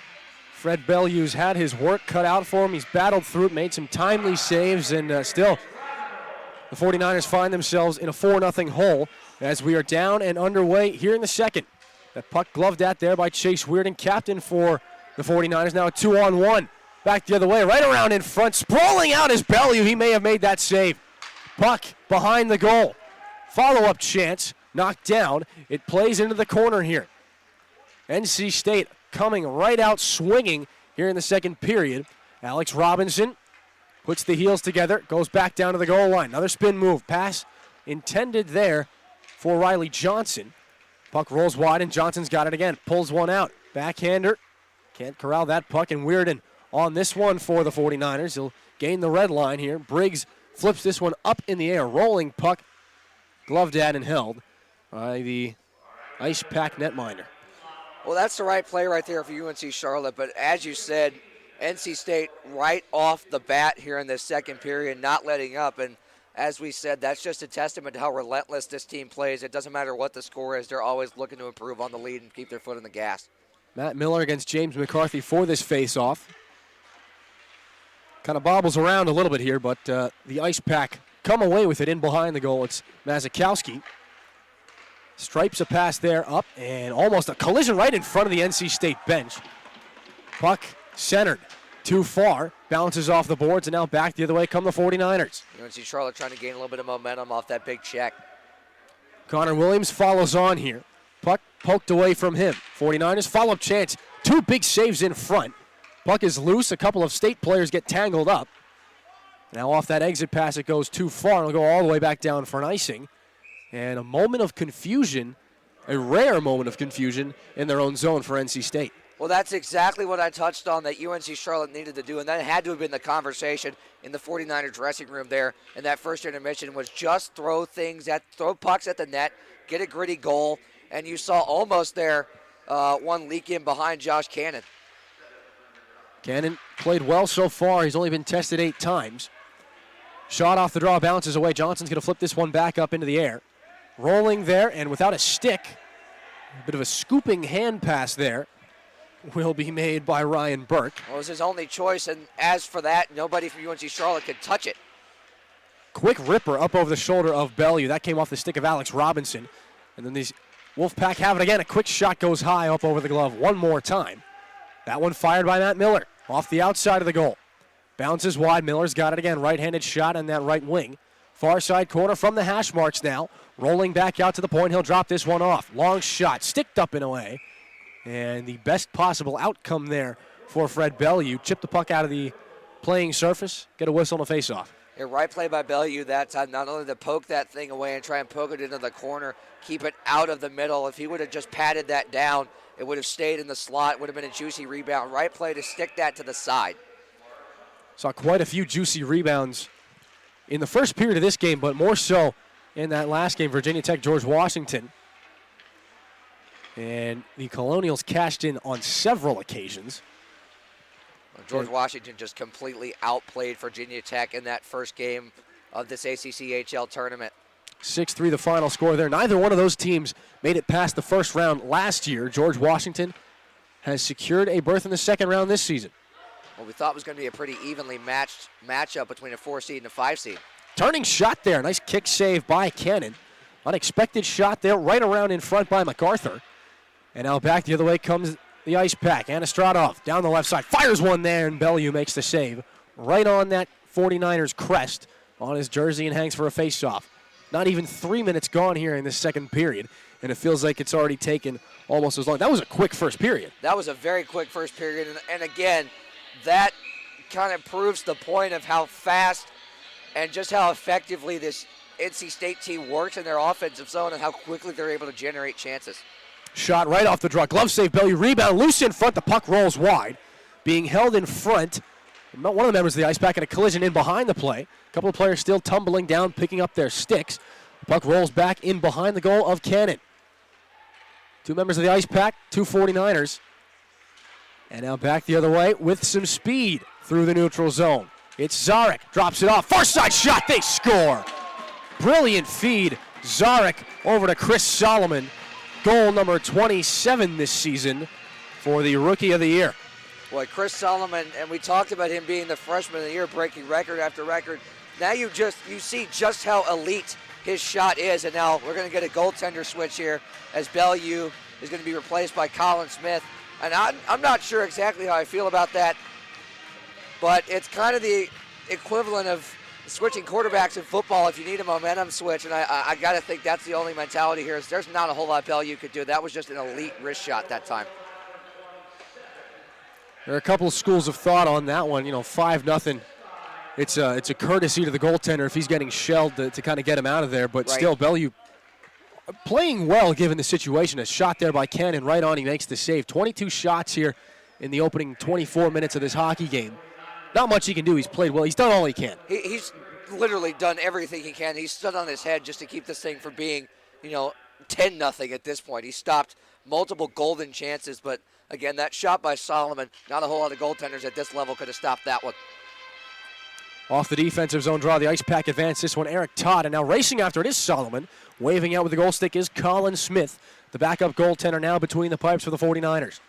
Fred Bellew's had his work cut out for him. He's battled through it, made some timely saves, and still the 49ers find themselves in a 4-0 hole as we are down and underway here in the second. That puck gloved at there by Chase Weirden, captain for the 49ers. Now a 2-on-1. Back the other way, right around in front. Sprawling out is Bellew. He may have made that save. Puck behind the goal. Follow-up chance, knocked down. It plays into the corner here. NC State coming right out swinging here in the second period. Alex Robinson puts the heels together, goes back down to the goal line. Another spin move. Pass intended there for Riley Johnson. Puck rolls wide, and Johnson's got it again. Pulls one out. Backhander. Can't corral that puck, and Weirden on this one for the 49ers. He'll gain the red line here. Briggs flips this one up in the air. Rolling puck. Gloved at and held by the Ice Pack netminder. Well, that's the right play right there for UNC Charlotte, but as you said, NC State right off the bat here in this second period, not letting up. And as we said, that's just a testament to how relentless this team plays. It doesn't matter what the score is. They're always looking to improve on the lead and keep their foot on the gas. Matt Miller against James McCarthy for this face-off. Kind of bobbles around a little bit here, but the Ice Pack come away with it in behind the goal. It's Mazikowski. Stripes a pass there up, and almost a collision right in front of the NC State bench. Puck centered too far, bounces off the boards, and now back the other way come the 49ers. UNC Charlotte trying to gain a little bit of momentum off that big check. Connor Williams follows on here. Puck poked away from him. 49ers follow-up chance. 2 big saves in front. Puck is loose. A couple of State players get tangled up. Now off that exit pass, it goes too far. It'll go all the way back down for an icing. And a moment of confusion, a rare moment of confusion in their own zone for NC State. Well, that's exactly what I touched on that UNC Charlotte needed to do, and that had to have been the conversation in the 49er dressing room there in that first intermission, was just throw pucks at the net, get a gritty goal, and you saw almost there one leak in behind Josh Cannon. Cannon played well so far. He's only been tested 8 times. Shot off the draw, bounces away. Johnson's going to flip this one back up into the air. Rolling there, and without a stick, a bit of a scooping hand pass there will be made by Ryan Burke. Well, it was his only choice, and as for that, nobody from UNC Charlotte could touch it. Quick ripper up over the shoulder of Bellew. That came off the stick of Alex Robinson. And then these Wolfpack have it again. A quick shot goes high up over the glove one more time. That one fired by Matt Miller off the outside of the goal. Bounces wide. Miller's got it again. Right-handed shot on that right wing. Far side corner from the hash marks now. Rolling back out to the point. He'll drop this one off. Long shot. Sticked up and away. And the best possible outcome there for Fred Bellew. Chip the puck out of the playing surface. Get a whistle and a face-off. A right play by Bellew that time, not only to poke that thing away and try and poke it into the corner, keep it out of the middle. If he would have just patted that down, it would have stayed in the slot, would have been a juicy rebound. Right play to stick that to the side. Saw quite a few juicy rebounds in the first period of this game, but more so in that last game, Virginia Tech, George Washington. And the Colonials cashed in on several occasions. George Washington just completely outplayed Virginia Tech in that first game of this ACCHL tournament. 6-3 the final score there. Neither one of those teams made it past the first round last year. George Washington has secured a berth in the second round this season. What we thought was going to be a pretty evenly matched matchup between a 4 seed and a 5 seed. Turning shot there. Nice kick save by Cannon. Unexpected shot there right around in front by MacArthur. And now back the other way comes the Ice Pack. Anastradov down the left side. Fires one there, and Bellew makes the save. Right on that 49ers crest on his jersey and hangs for a face-off. Not even 3 minutes gone here in this second period, and it feels like it's already taken almost as long. That was a quick first period. That was a very quick first period, and again, that kind of proves the point of how fast and just how effectively this NC State team works in their offensive zone and how quickly they're able to generate chances. Shot right off the draw. Glove save, Bellew. Rebound, loose in front. The puck rolls wide. Being held in front. One of the members of the Ice Pack in a collision in behind the play. A couple of players still tumbling down, picking up their sticks. The puck rolls back in behind the goal of Cannon. 2 members of the Ice Pack, 2 49ers. And now back the other way with some speed through the neutral zone. It's Zarek. Drops it off. Far side shot. They score. Brilliant feed. Zarek over to Chris Solomon. Goal number 27 this season for the Rookie of the Year. Boy, Chris Solomon, and we talked about him being the Freshman of the Year, breaking record after record. Now you see just how elite his shot is, and now we're going to get a goaltender switch here as Bellew is going to be replaced by Colin Smith. And I'm not sure exactly how I feel about that, but it's kind of the equivalent of switching quarterbacks in football if you need a momentum switch, and I got to think that's the only mentality here. Is there's not a whole lot Bellew could do. That was just an elite wrist shot that time. There are a couple of schools of thought on that one. 5-0. It's a courtesy to the goaltender if he's getting shelled to kind of get him out of there. But still, Bellew playing well given the situation. A shot there by Cannon right on. He makes the save. 22 shots here in the opening 24 minutes of this hockey game. Not much he can do. He's played well. He's done all he can. He's literally done everything he can. He's stood on his head just to keep this thing from being, 10-0 at this point. He stopped multiple golden chances, but again, that shot by Solomon, not a whole lot of goaltenders at this level could have stopped that one. Off the defensive zone draw, the Ice Pack advance this one, Eric Todd, and now racing after it is Solomon. Waving out with the goal stick is Colin Smith, the backup goaltender now between the pipes for the 49ers.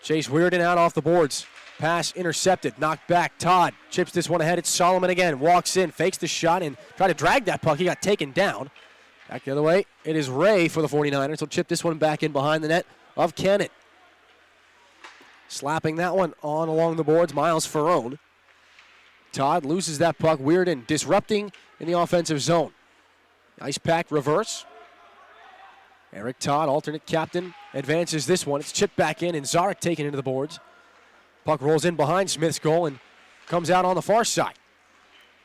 Chase Weirden out off the boards. Pass intercepted, knocked back. Todd chips this one ahead. It's Solomon again. Walks in, fakes the shot, and tried to drag that puck. He got taken down. Back the other way. It is Ray for the 49ers. He'll chip this one back in behind the net of Kennett. Slapping that one on along the boards, Miles Ferrone. Todd loses that puck. Weirden disrupting in the offensive zone. Ice Pack reverse. Eric Todd, alternate captain, advances this one. It's chipped back in, and Zarek taken into the boards. Puck rolls in behind Smith's goal and comes out on the far side.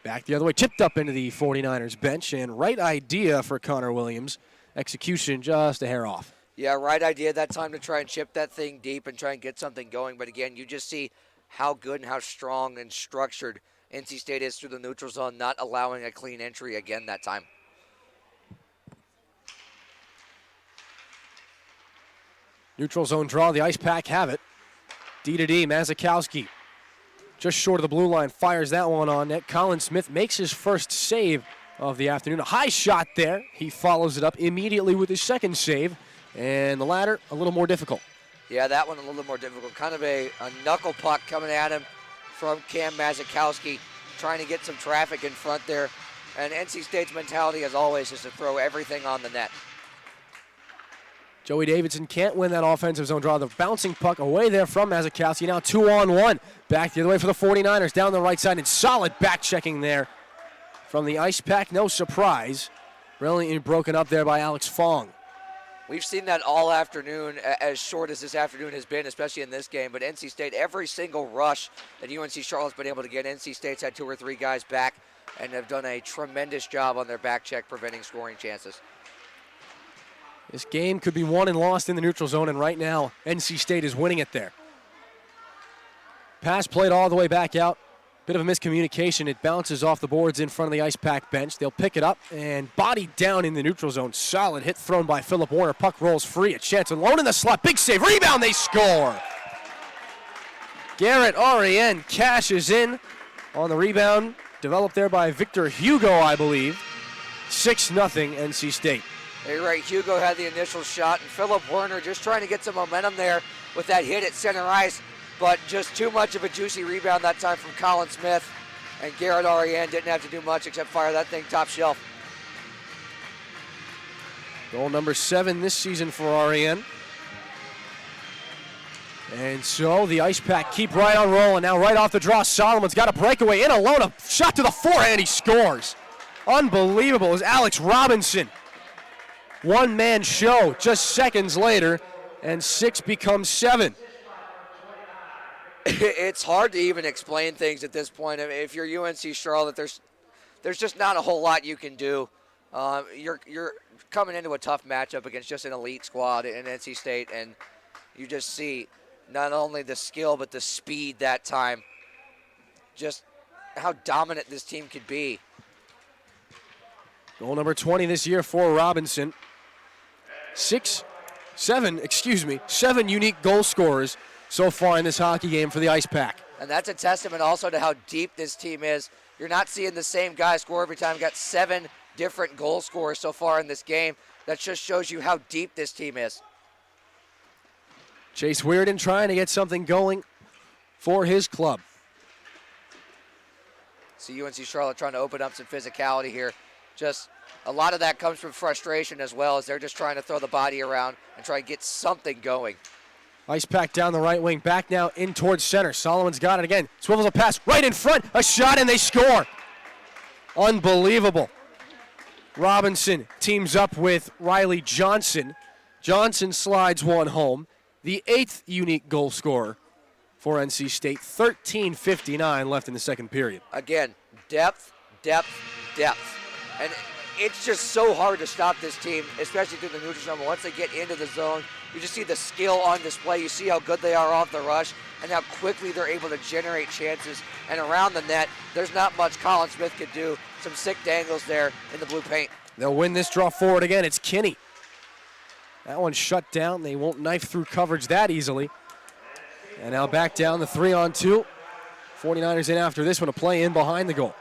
Back the other way, chipped up into the 49ers bench, and right idea for Connor Williams. Execution just a hair off. Yeah, right idea that time to try and chip that thing deep and try and get something going. But again, you just see how good and how strong and structured NC State is through the neutral zone, not allowing a clean entry again that time. Neutral zone draw, the Ice Pack have it. D-to-D, Mazikowski. Just short of the blue line, fires that one on net. Colin Smith makes his first save of the afternoon. A high shot there. He follows it up immediately with his second save. And the latter, a little more difficult. Yeah, that one a little more difficult. Kind of a knuckle puck coming at him from Cam Mazikowski, trying to get some traffic in front there. And NC State's mentality, as always, is to throw everything on the net. Joey Davidson can't win that offensive zone draw. The bouncing puck away there from Mazikowski. Now 2-on-1. Back the other way for the 49ers. Down the right side and solid back checking there from the Ice Pack. No surprise. Brilliantly broken up there by Alex Fong. We've seen that all afternoon, as short as this afternoon has been, especially in this game. But NC State, every single rush that UNC Charlotte's been able to get, NC State's had 2 or 3 guys back and have done a tremendous job on their back check preventing scoring chances. This game could be won and lost in the neutral zone, and right now, NC State is winning it there. Pass played all the way back out. Bit of a miscommunication. It bounces off the boards in front of the Ice Pack bench. They'll pick it up and body down in the neutral zone. Solid hit thrown by Philip Warner. Puck rolls free. A chance alone in the slot. Big save. Rebound. They score. Garrett Ariane cashes in on the rebound. Developed there by Victor Hugo, I believe. 6-0 NC State. You're right. Hugo had the initial shot, and Philip Werner just trying to get some momentum there with that hit at center ice, but just too much of a juicy rebound that time from Colin Smith, and Garrett Ariane didn't have to do much except fire that thing top shelf. Goal number 7 this season for Ariane. And so the Ice Pack keep right on rolling. Now right off the draw, Solomon's got a breakaway in alone, a shot to the forehand, he scores. Unbelievable is Alex Robinson. One-man show just seconds later, and 6 becomes 7. It's hard to even explain things at this point. I mean, if you're UNC Charlotte, there's just not a whole lot you can do. You're coming into a tough matchup against just an elite squad in NC State, and you just see not only the skill but the speed that time. Just how dominant this team could be. Goal number 20 this year for Robinson. 7 unique goal scorers so far in this hockey game for the Ice Pack. And that's a testament also to how deep this team is. You're not seeing the same guy score every time. We've got 7 different goal scorers so far in this game. That just shows you how deep this team is. Chase Weirden trying to get something going for his club. See UNC Charlotte trying to open up some physicality here. Just a lot of that comes from frustration as well, as they're just trying to throw the body around and try and get something going. Ice Pack down the right wing, back now in towards center. Solomon's got it again. Swivels a pass right in front, a shot, and they score. Unbelievable. Robinson teams up with Riley Johnson. Johnson slides one home. The 8th unique goal scorer for NC State. 13:59 left in the second period. Again, depth. And it's just so hard to stop this team, especially through the neutral zone. Once they get into the zone, you just see the skill on display. You see how good they are off the rush and how quickly they're able to generate chances. And around the net, there's not much Colin Smith could do. Some sick dangles there in the blue paint. They'll win this draw forward again. It's Kinney That one's shut down. They won't knife through coverage that easily. And now back down the 3-on-2. 49ers in after this one, a play in behind the goal.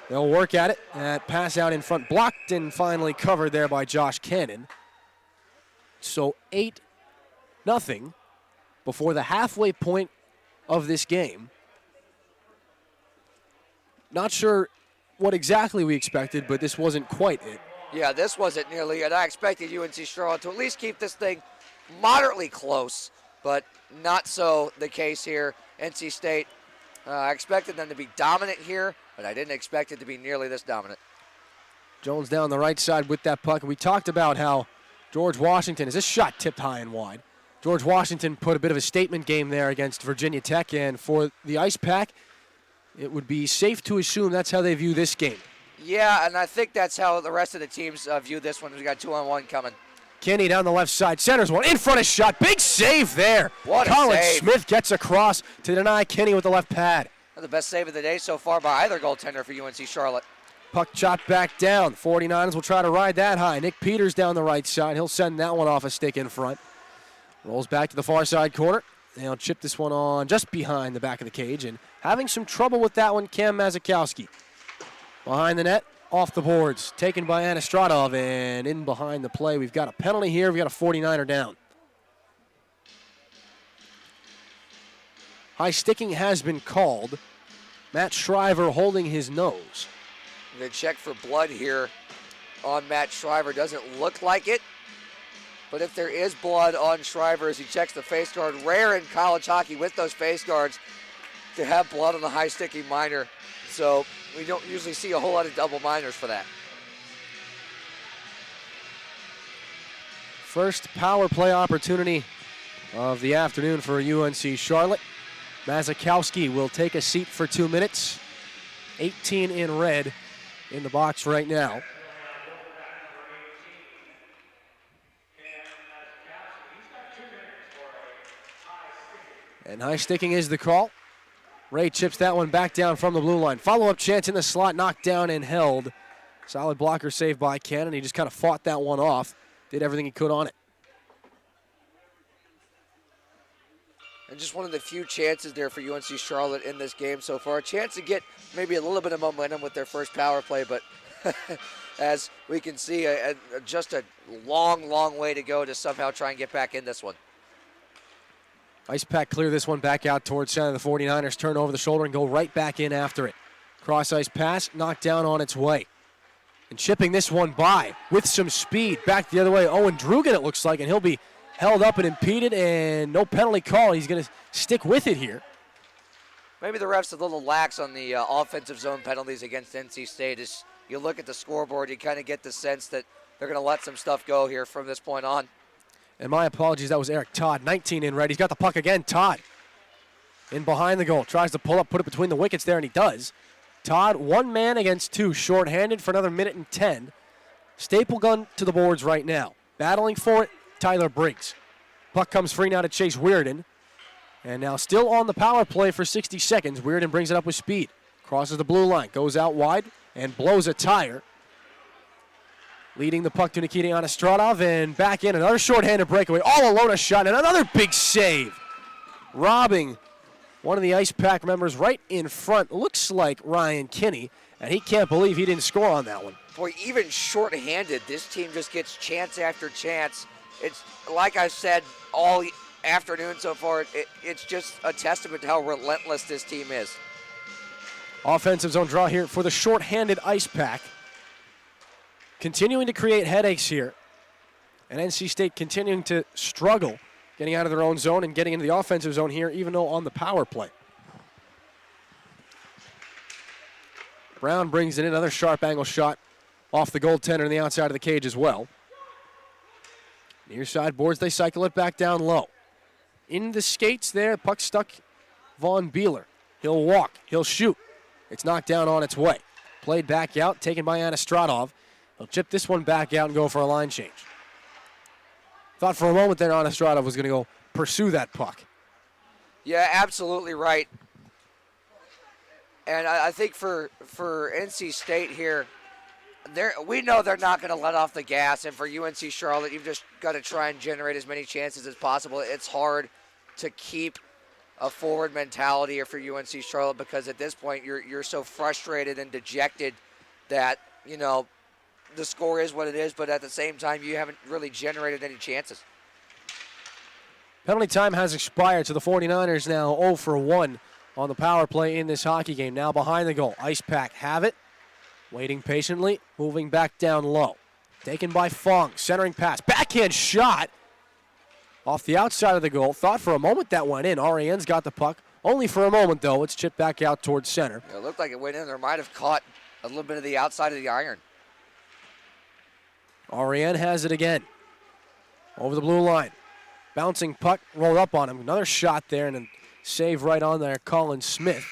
They'll work at it. That pass out in front, blocked and finally covered there by Josh Cannon. So 8-0 before the halfway point of this game. Not sure what exactly we expected, but this wasn't quite it. Yeah, this wasn't nearly it. I expected UNC Charlotte to at least keep this thing moderately close, but not so the case here. NC State, I expected them to be dominant here, but I didn't expect it to be nearly this dominant. Jones down the right side with that puck. We talked about how George Washington, as this shot tipped high and wide, George Washington put a bit of a statement game there against Virginia Tech, and for the Ice Pack, it would be safe to assume that's how they view this game. Yeah, and I think that's how the rest of the teams view this one. We got 2-on-1 coming. Kenny down the left side, centers one, in front of shot, big save there. What a Colin save. Smith gets across to deny Kenny with the left pad. The best save of the day so far by either goaltender for UNC Charlotte. Puck chopped back down. 49ers will try to ride that high. Nick Peters down the right side. He'll send that one off a stick in front. Rolls back to the far side corner. They'll chip this one on just behind the back of the cage, and having some trouble with that one, Cam Mazakowski. Behind the net, off the boards, taken by Anastradov, and in behind the play. We've got a penalty here. We've got a 49er down. High sticking has been called. Matt Shriver holding his nose. They check for blood here on Matt Shriver. Doesn't look like it, but if there is blood on Shriver as he checks the face guard, rare in college hockey with those face guards to have blood on the high sticking minor. So we don't usually see a whole lot of double minors for that. First power play opportunity of the afternoon for UNC Charlotte. Mazakowski will take a seat for 2 minutes. 18 in red in the box right now. And high sticking is the call. Ray chips that one back down from the blue line. Follow-up chance in the slot, knocked down and held. Solid blocker save by Cannon. He just kind of fought that one off. Did everything he could on it. And just one of the few chances there for UNC Charlotte in this game so far. A chance to get maybe a little bit of momentum with their first power play, but as we can see, just a long, long way to go to somehow try and get back in this one. Ice Pack clear this one back out towards center. The 49ers turn over the shoulder and go right back in after it. Cross ice pass, knocked down on its way. And chipping this one by with some speed back the other way. Owen Drugan, it looks like, and he'll be held up and impeded, and no penalty call. He's going to stick with it here. Maybe the ref's a little lax on the offensive zone penalties against NC State. As you look at the scoreboard, you kind of get the sense that they're going to let some stuff go here from this point on. And my apologies, that was Eric Todd, 19 in red. He's got the puck again. Todd in behind the goal. Tries to pull up, put it between the wickets there, and he does. Todd, one man against two, shorthanded for another minute and 10. Staple gun to the boards right now. Battling for it, Tyler Briggs. Puck comes free now to Chase Weirden. And now still on the power play for 60 seconds. Weirden brings it up with speed. Crosses the blue line, goes out wide, and blows a tire. Leading the puck to Nikita Anastradov, and back in another shorthanded breakaway. All alone a shot, and another big save. Robbing one of the Ice Pack members right in front. Looks like Ryan Kinney, and he can't believe he didn't score on that one. Boy, even shorthanded, this team just gets chance after chance. It's like I've said all afternoon so far, it's just a testament to how relentless this team is. Offensive zone draw here for the shorthanded Ice Pack. Continuing to create headaches here. And NC State continuing to struggle getting out of their own zone and getting into the offensive zone here, even though on the power play. Brown brings in another sharp angle shot off the goaltender on the outside of the cage as well. Near side boards, they cycle it back down low. In the skates there, puck stuck Vaughn Beeler. He'll walk, he'll shoot. It's knocked down on its way. Played back out, taken by Anastradov. He'll chip this one back out and go for a line change. Thought for a moment there Anastradov was going to go pursue that puck. Yeah, absolutely right. And I think for NC State here, we know they're not going to let off the gas, and for UNC Charlotte, you've just got to try and generate as many chances as possible. It's hard to keep a forward mentality here for UNC Charlotte because at this point you're so frustrated and dejected that, you know, the score is what it is, but at the same time you haven't really generated any chances. Penalty time has expired, so the 49ers now 0 for 1 on the power play in this hockey game. Now behind the goal, Ice Pack have it. Waiting patiently, moving back down low. Taken by Fong, centering pass, backhand shot off the outside of the goal. Thought for a moment that went in. RAN's got the puck. Only for a moment, though. It's chipped back out towards center. It looked like it went in. There might have caught a little bit of the outside of the iron. RAN has it again. Over the blue line. Bouncing puck, rolled up on him. Another shot there and a save right on there, Colin Smith.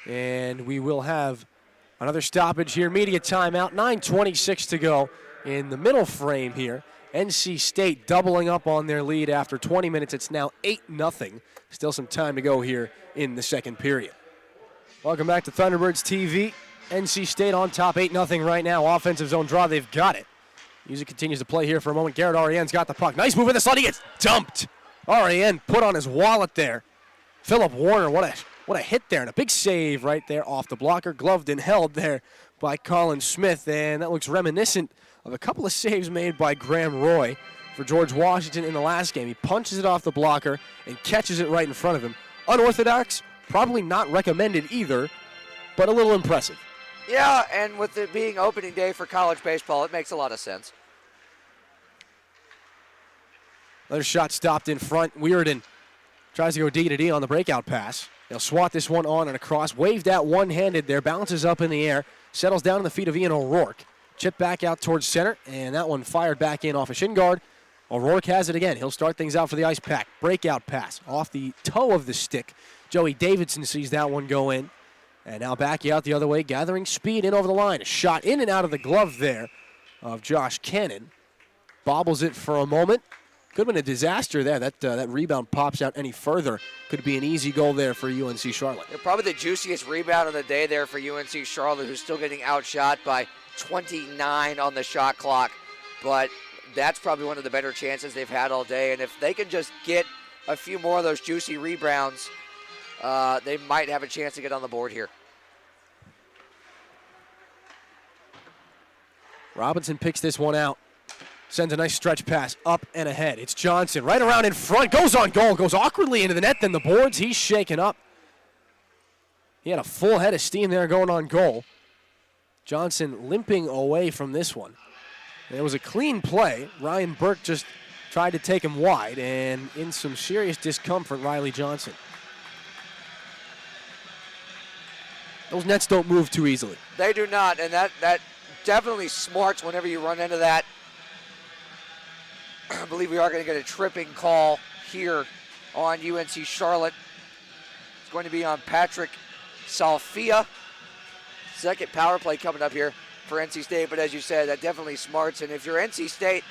And we will have another stoppage here. Media timeout. 9:26 to go in the middle frame here. NC State doubling up on their lead after 20 minutes. It's now 8-0. Still some time to go here in the second period. Welcome back to Thunderbirds TV. NC State on top 8-0 right now. Offensive zone draw. They've got it. Music continues to play here for a moment. Garrett RAN's got the puck. Nice move in the slot. He gets dumped. RAN put on his wallet there. Philip Warner, what a hit there. And a big save right there off the blocker. Gloved and held there by Colin Smith. And that looks reminiscent of a couple of saves made by Graham Roy for George Washington in the last game. He punches it off the blocker and catches it right in front of him. Unorthodox, probably not recommended either, but a little impressive. Yeah, and with it being opening day for college baseball, it makes a lot of sense. Another shot stopped in front. Weirden tries to go D-to-D on the breakout pass. They'll swat this one on and across. Waved out one-handed there, bounces up in the air, settles down in the feet of Ian O'Rourke. Chip back out towards center, and that one fired back in off a shin guard. O'Rourke has it again. He'll start things out for the Ice Pack. Breakout pass off the toe of the stick. Joey Davidson sees that one go in. And now back out the other way, gathering speed in over the line. A shot in and out of the glove there of Josh Cannon. Bobbles it for a moment. Could have been a disaster there. That rebound pops out any further. Could be an easy goal there for UNC Charlotte. Yeah, probably the juiciest rebound of the day there for UNC Charlotte, who's still getting outshot by 29 on the shot clock. But that's probably one of the better chances they've had all day. And if they can just get a few more of those juicy rebounds, they might have a chance to get on the board here. Robinson picks this one out. Sends a nice stretch pass up and ahead. It's Johnson right around in front. Goes on goal. Goes awkwardly into the net. Then the boards. He's shaken up. He had a full head of steam there going on goal. Johnson limping away from this one. It was a clean play. Ryan Burke just tried to take him wide. And in some serious discomfort, Riley Johnson. Those nets don't move too easily. They do not, and that definitely smarts whenever you run into that. I believe we are going to get a tripping call here on UNC Charlotte. It's going to be on Patrick Salfia. Second power play coming up here for NC State, but as you said, that definitely smarts. And if you're NC State,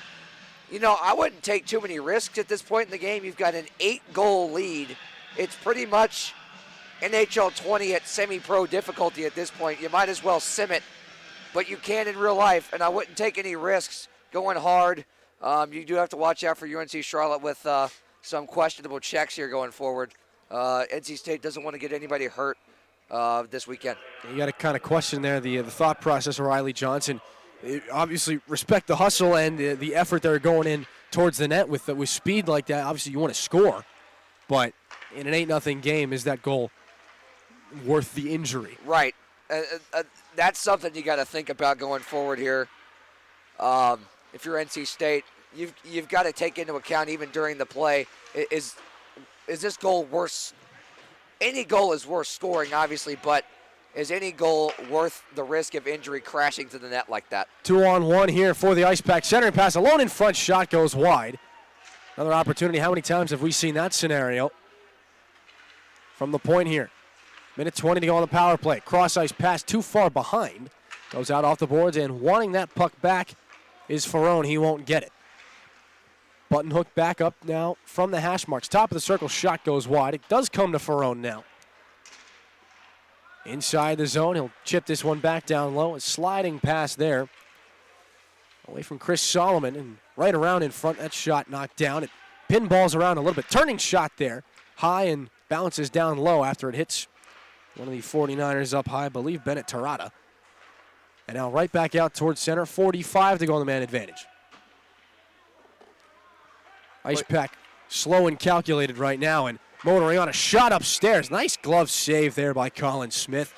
you know, I wouldn't take too many risks at this point in the game. You've got an 8-goal lead. It's pretty much NHL 20 at semi-pro difficulty at this point. You might as well sim it, but you can in real life, and I wouldn't take any risks going hard. You do have to watch out for UNC Charlotte with some questionable checks here going forward. NC State doesn't want to get anybody hurt this weekend. You got to kind of question there the thought process of Riley Johnson. Obviously, respect the hustle and the effort they're going in towards the net with speed like that. Obviously, you want to score, but in an 8-0 game, is that goal worth the injury? Right. That's something you got to think about going forward here. If you're NC State, you've got to take into account even during the play, is this goal worth? Any goal is worth scoring, obviously, but is any goal worth the risk of injury crashing to the net like that? 2-on-1 here for the Ice Pack. Centering pass, alone in front, shot goes wide. Another opportunity. How many times have we seen that scenario? From the point here. Minute 20 to go on the power play. Cross ice pass too far behind. Goes out off the boards, and wanting that puck back is Ferrone. He won't get it. Button hook back up now from the hash marks. Top of the circle, shot goes wide. It does come to Ferrone now. Inside the zone, he'll chip this one back down low. A sliding pass there Away from Chris Solomon and right around in front. That shot knocked down. It pinballs around a little bit. Turning shot there. High and bounces down low after it hits one of the 49ers up high, I believe Bennett Tarada. And now right back out towards center. 45 to go on the man advantage. Ice Pack slow and calculated right now, and motoring on a shot upstairs. Nice glove save there by Colin Smith.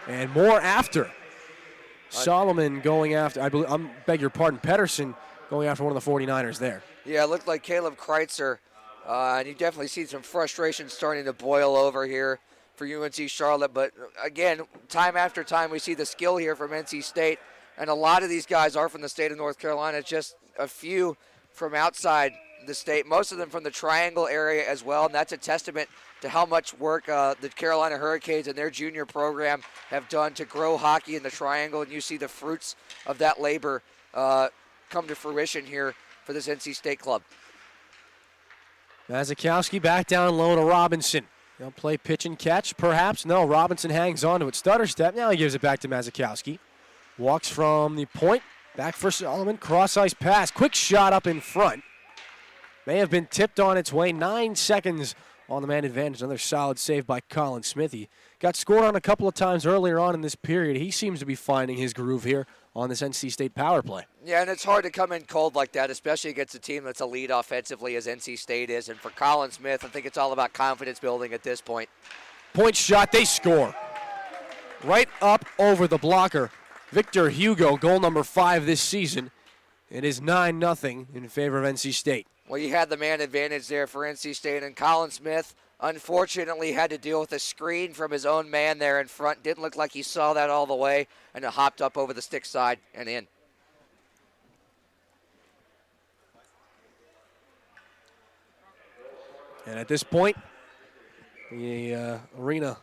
And more after. Solomon going after, I beg your pardon, Pedersen going after one of the 49ers there. Yeah, it looked like Caleb Kreitzer, and you definitely see some frustration starting to boil over here for UNC Charlotte. But again, time after time, we see the skill here from NC State, and a lot of these guys are from the state of North Carolina. It's just a few from outside the state, most of them from the Triangle area as well, and that's a testament to how much work the Carolina Hurricanes and their junior program have done to grow hockey in the Triangle, and you see the fruits of that labor come to fruition here for this NC State club. Mazikowski back down low to Robinson. They'll play pitch and catch, perhaps. No, Robinson hangs on to it. Stutter step. Now he gives it back to Mazikowski. Walks from the point. Back for Solomon. Cross-ice pass. Quick shot up in front. May have been tipped on its way. 9 seconds on the man advantage. Another solid save by Colin Smith. He got scored on a couple of times earlier on in this period. He seems to be finding his groove here on this NC State power play. Yeah, and it's hard to come in cold like that, especially against a team that's a lead offensively as NC State is. And for Colin Smith, I think it's all about confidence building at this point. Point shot, they score. Right up over the blocker. Victor Hugo, goal number 5 this season. It is 9-0 in favor of NC State. Well, you had the man advantage there for NC State, and Colin Smith unfortunately had to deal with a screen from his own man there in front. Didn't look like he saw that all the way, and it hopped up over the stick side and in. And at this point, the arena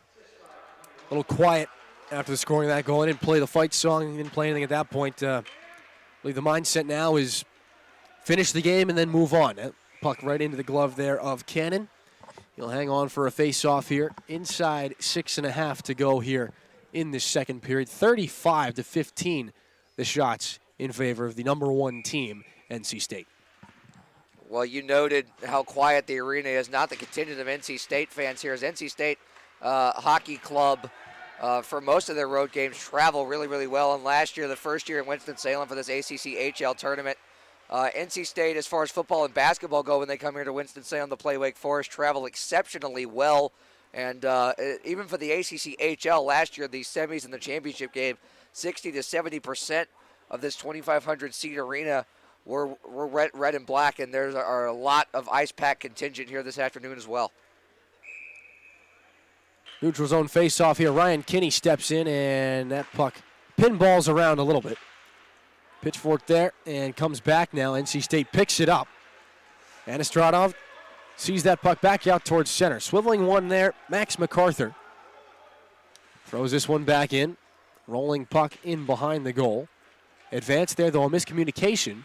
a little quiet after the scoring of that goal. I didn't play the fight song, didn't play anything at that point. I believe the mindset now is finish the game and then move on. That puck right into the glove there of Cannon. He'll hang on for a face-off here. Inside 6.5 to go here in this second period. 35-15 the shots in favor of the number 1 team, NC State. Well, you noted how quiet the arena is. Not the contingent of NC State fans here. As NC State Hockey Club, for most of their road games, travel really, really well. And last year, the first year in Winston-Salem for this ACCHL tournament, NC State, as far as football and basketball go, when they come here to Winston-Salem to play Wake Forest, travel exceptionally well. And even for the ACCHL last year, the semis and the championship game, 60 to 70% of this 2,500-seat arena were red and black, and there are a lot of Ice Pack contingent here this afternoon as well. Neutral zone face-off here. Ryan Kinney steps in, and that puck pinballs around a little bit. Pitchfork there, and comes back now. NC State picks it up. Anastradov sees that puck back out towards center. Swiveling one there, Max MacArthur. Throws this one back in. Rolling puck in behind the goal. Advanced there, though, a miscommunication.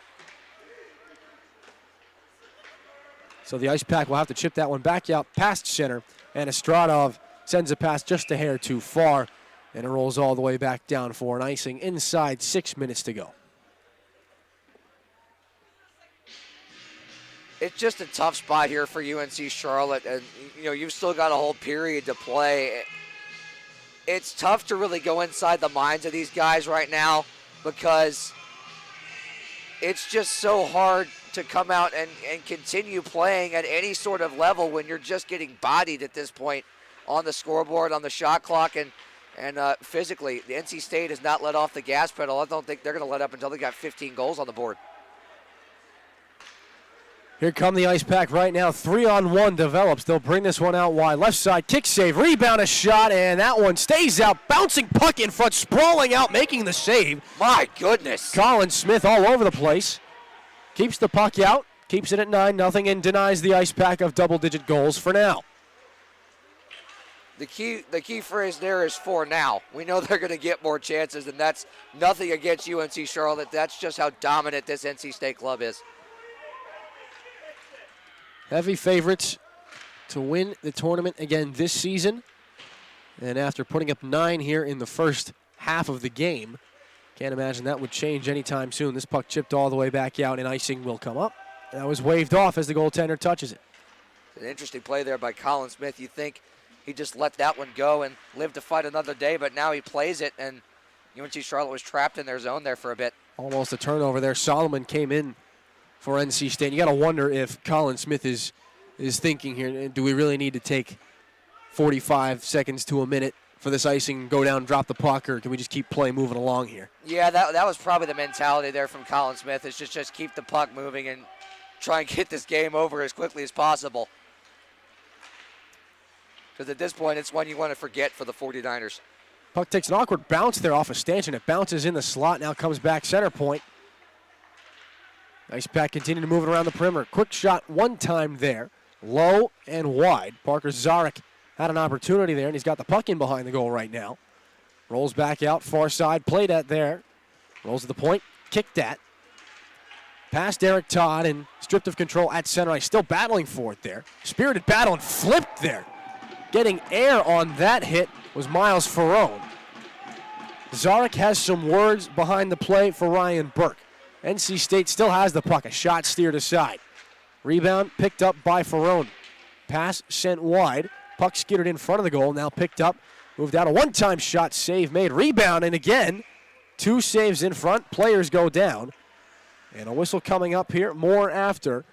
So the Ice Pack will have to chip that one back out past center. Anastradov sends a pass just a hair too far, and it rolls all the way back down for an icing inside 6 minutes to go. It's just a tough spot here for UNC Charlotte, and you've still got a whole period to play. It's tough to really go inside the minds of these guys right now because it's just so hard to come out and continue playing at any sort of level when you're just getting bodied at this point on the scoreboard, on the shot clock, and physically. The NC State has not let off the gas pedal. I don't think they're going to let up until they got 15 goals on the board. Here come the Ice Pack right now. 3-on-1 develops. They'll bring this one out wide. Left side, kick save, rebound, a shot, and that one stays out. Bouncing puck in front, sprawling out, making the save. My goodness. Colin Smith all over the place. Keeps the puck out, keeps it at 9-0, and denies the Ice Pack of double-digit goals for now. The key phrase there is for now. We know they're going to get more chances, and that's nothing against UNC Charlotte. That's just how dominant this NC State club is. Heavy favorites to win the tournament again this season. And after putting up 9 here in the first half of the game, Can't imagine that would change anytime soon. This puck chipped all the way back out, and icing will come up. That was waved off as the goaltender touches it. An interesting play there by Colin Smith. You think he just let that one go and live to fight another day, but now he plays it, and UNC Charlotte was trapped in their zone there for a bit. Almost a turnover there. Solomon came in for NC State. You got to wonder if Colin Smith is thinking here, do we really need to take 45 seconds to a minute for this icing, go down, drop the puck, or can we just keep play moving along here? Yeah, that was probably the mentality there from Colin Smith, is just keep the puck moving and try and get this game over as quickly as possible. Because at this point, it's one you want to forget for the 49ers. Puck takes an awkward bounce there off a stanchion. It bounces in the slot, now comes back center point. Ice Pack continuing to move it around the perimeter. Quick shot one time there, low and wide. Parker Zarek had an opportunity there, and he's got the puck in behind the goal right now. Rolls back out, far side, played at there. Rolls to the point, kicked at. Past Eric Todd and stripped of control at center ice. Still battling for it there. Spirited battle and flipped there. Getting air on that hit was Miles Ferrone. Zarek has some words behind the play for Ryan Burke. NC State still has the puck. A shot steered aside. Rebound picked up by Ferrone. Pass sent wide. Puck skittered in front of the goal. Now picked up. Moved out. A one-time shot. Save made. Rebound. And again, two saves in front. Players go down. And a whistle coming up here. More after.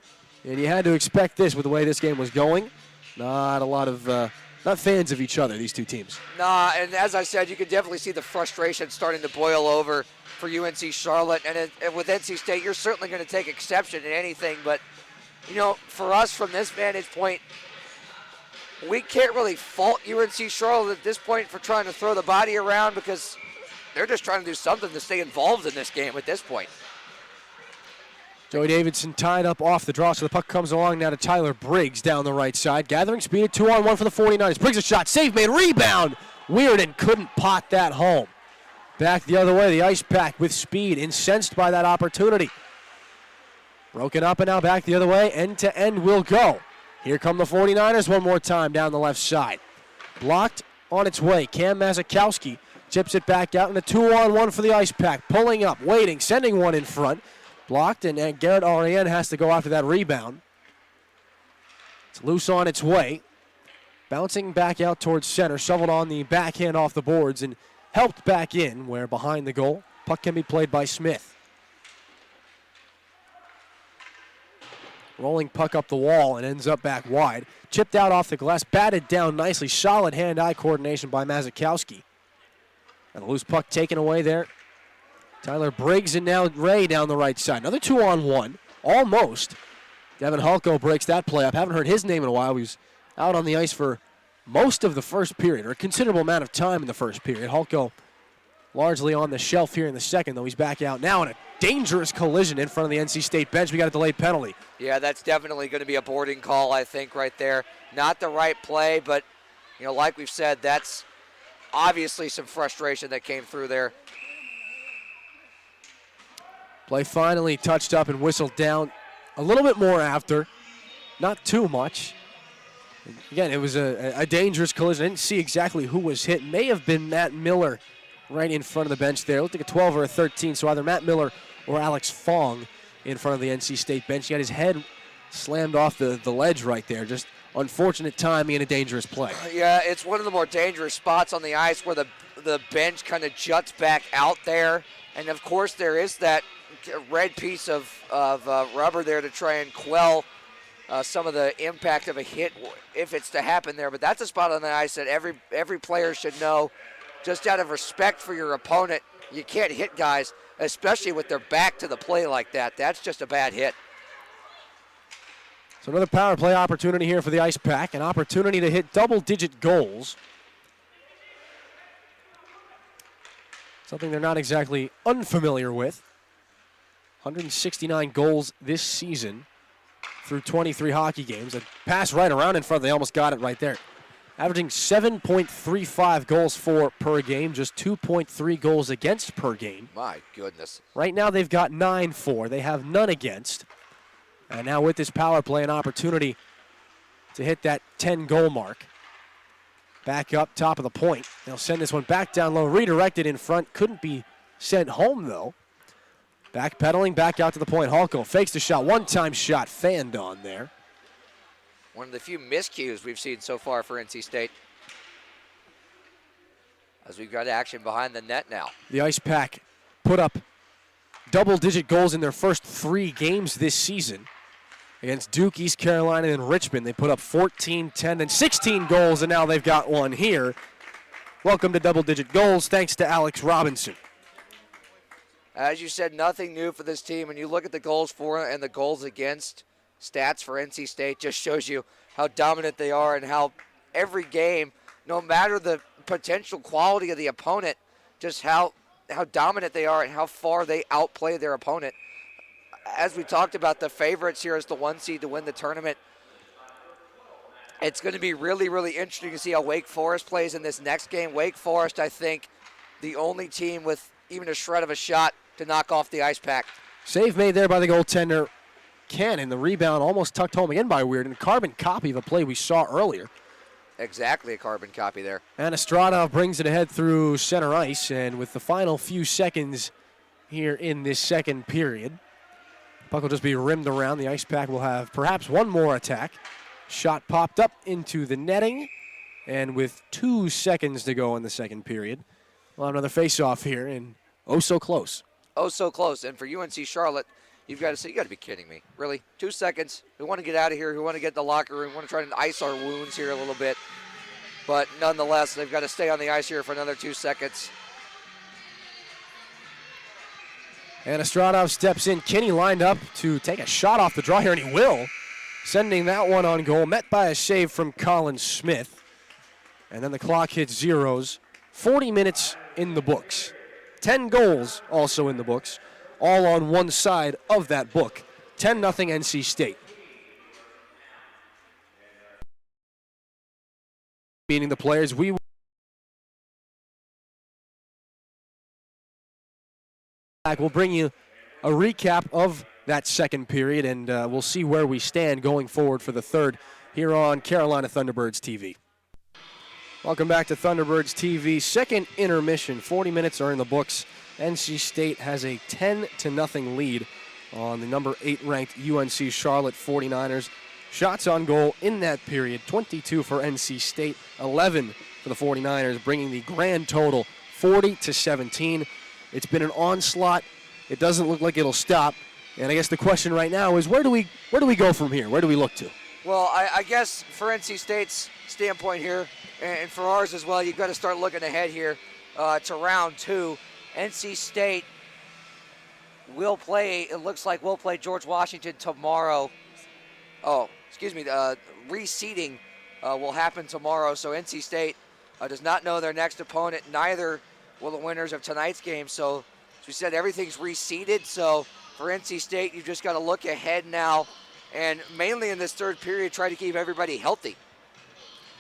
And you had to expect this with the way this game was going. Not a lot of... not fans of each other, these two teams. Nah, and as I said, you could definitely see the frustration starting to boil over for UNC Charlotte. And with NC State, you're certainly going to take exception to anything. But, you know, for us from this vantage point, we can't really fault UNC Charlotte at this point for trying to throw the body around, because they're just trying to do something to stay involved in this game at this point. Joey Davidson tied up off the draw, so the puck comes along now to Tyler Briggs down the right side. Gathering speed at 2-on-1 for the 49ers. Briggs a shot, save made, rebound. Weirden couldn't pot that home. Back the other way, the Ice Pack with speed, incensed by that opportunity. Broken up and now back the other way, end to end will go. Here come the 49ers one more time down the left side. Blocked on its way. Cam Mazakowski chips it back out in a 2-on-1 for the Ice Pack. Pulling up, waiting, sending one in front. Blocked, and Garrett Ariane has to go after that rebound. It's loose on its way. Bouncing back out towards center. Shoveled on the backhand off the boards and helped back in, where behind the goal, puck can be played by Smith. Rolling puck up the wall and ends up back wide. Chipped out off the glass, batted down nicely. Solid hand-eye coordination by Mazakowski. And a loose puck taken away there. Tyler Briggs and now Ray down the right side. Another 2-on-1, almost. Devin Hulko breaks that play up. Haven't heard his name in a while. He was out on the ice for most of the first period, or a considerable amount of time in the first period. Hulko largely on the shelf here in the second, though he's back out now in a dangerous collision in front of the NC State bench. We got a delayed penalty. Yeah, that's definitely going to be a boarding call, I think, right there. Not the right play, but, you know, like we've said, that's obviously some frustration that came through there. Play finally touched up and whistled down a little bit more after. Not too much. Again, it was a dangerous collision. I didn't see exactly who was hit. May have been Matt Miller right in front of the bench there. It looked like a 12 or a 13, so either Matt Miller or Alex Fong in front of the NC State bench. He had his head slammed off the ledge right there. Just unfortunate timing and a dangerous play. Yeah, it's one of the more dangerous spots on the ice where the bench kind of juts back out there. And, of course, there is that red piece of rubber there to try and quell some of the impact of a hit if it's to happen there. But that's a spot on the ice that every player should know. Just out of respect for your opponent, you can't hit guys, especially with their back to the play like that. That's just a bad hit. So another power play opportunity here for the Ice Pack, an opportunity to hit double-digit goals. Something they're not exactly unfamiliar with. 169 goals this season through 23 hockey games. A pass right around in front. They almost got it right there. Averaging 7.35 goals for per game, just 2.3 goals against per game. My goodness. Right now they've got 9 for. They have none against. And now with this power play, an opportunity to hit that 10-goal mark. Back up top of the point. They'll send this one back down low, redirected in front. Couldn't be sent home, though. Backpedaling back out to the point. Halko fakes the shot. One-time shot fanned on there. One of the few miscues we've seen so far for NC State. As we've got action behind the net now. The Ice Pack put up double-digit goals in their first 3 games this season. Against Duke, East Carolina, and Richmond. They put up 14, 10, and 16 goals, and now they've got one here. Welcome to double-digit goals, thanks to Alex Robinson. As you said, nothing new for this team. When you look at the goals for and the goals against stats for NC State, just shows you how dominant they are and how every game, no matter the potential quality of the opponent, just how dominant they are and how far they outplay their opponent. As we talked about, the favorites here as the 1 seed to win the tournament. It's going to be really, really interesting to see how Wake Forest plays in this next game. Wake Forest, I think, the only team with even a shred of a shot to knock off the Ice Pack. Save made there by the goaltender, Cannon. The rebound almost tucked home again by Weird, and a carbon copy of a play we saw earlier. Exactly a carbon copy there. And Estradov brings it ahead through center ice, and with the final few seconds here in this second period, puck will just be rimmed around. The Ice Pack will have perhaps one more attack. Shot popped up into the netting, and with 2 seconds to go in the second period, we'll have another face-off here, and oh so close. Oh so close, and for UNC Charlotte, you've got to say, you got to be kidding me. Really? 2 seconds. We want to get out of here. We want to get in the locker room. We want to try to ice our wounds here a little bit. But nonetheless, they've got to stay on the ice here for another 2 seconds. And Estradov steps in. Kinney lined up to take a shot off the draw here, and he will. Sending that one on goal, met by a save from Colin Smith. And then the clock hits zeros. 40 minutes in the books. 10 goals also in the books, all on one side of that book. 10-0 NC State. Meaning the players, we will bring you a recap of that second period, and we'll see where we stand going forward for the third here on Carolina Thunderbirds TV. Welcome back to Thunderbirds TV. Second intermission. 40 minutes are in the books. NC State has a 10-0 lead on the number 8 ranked UNC Charlotte 49ers. Shots on goal in that period, 22 for NC State, 11 for the 49ers, bringing the grand total 40-17. It's been an onslaught. It doesn't look like it'll stop. And I guess the question right now is, where do we go from here? Where do we look to? Well, I guess for NC State's standpoint here, and for ours as well, you've got to start looking ahead here to round 2. NC State will play, it looks like we'll play George Washington tomorrow. Oh, excuse me, reseeding will happen tomorrow, so NC State does not know their next opponent, neither will the winners of tonight's game. So, as we said, everything's reseeded, so for NC State, you've just got to look ahead now, and mainly in this third period, try to keep everybody healthy.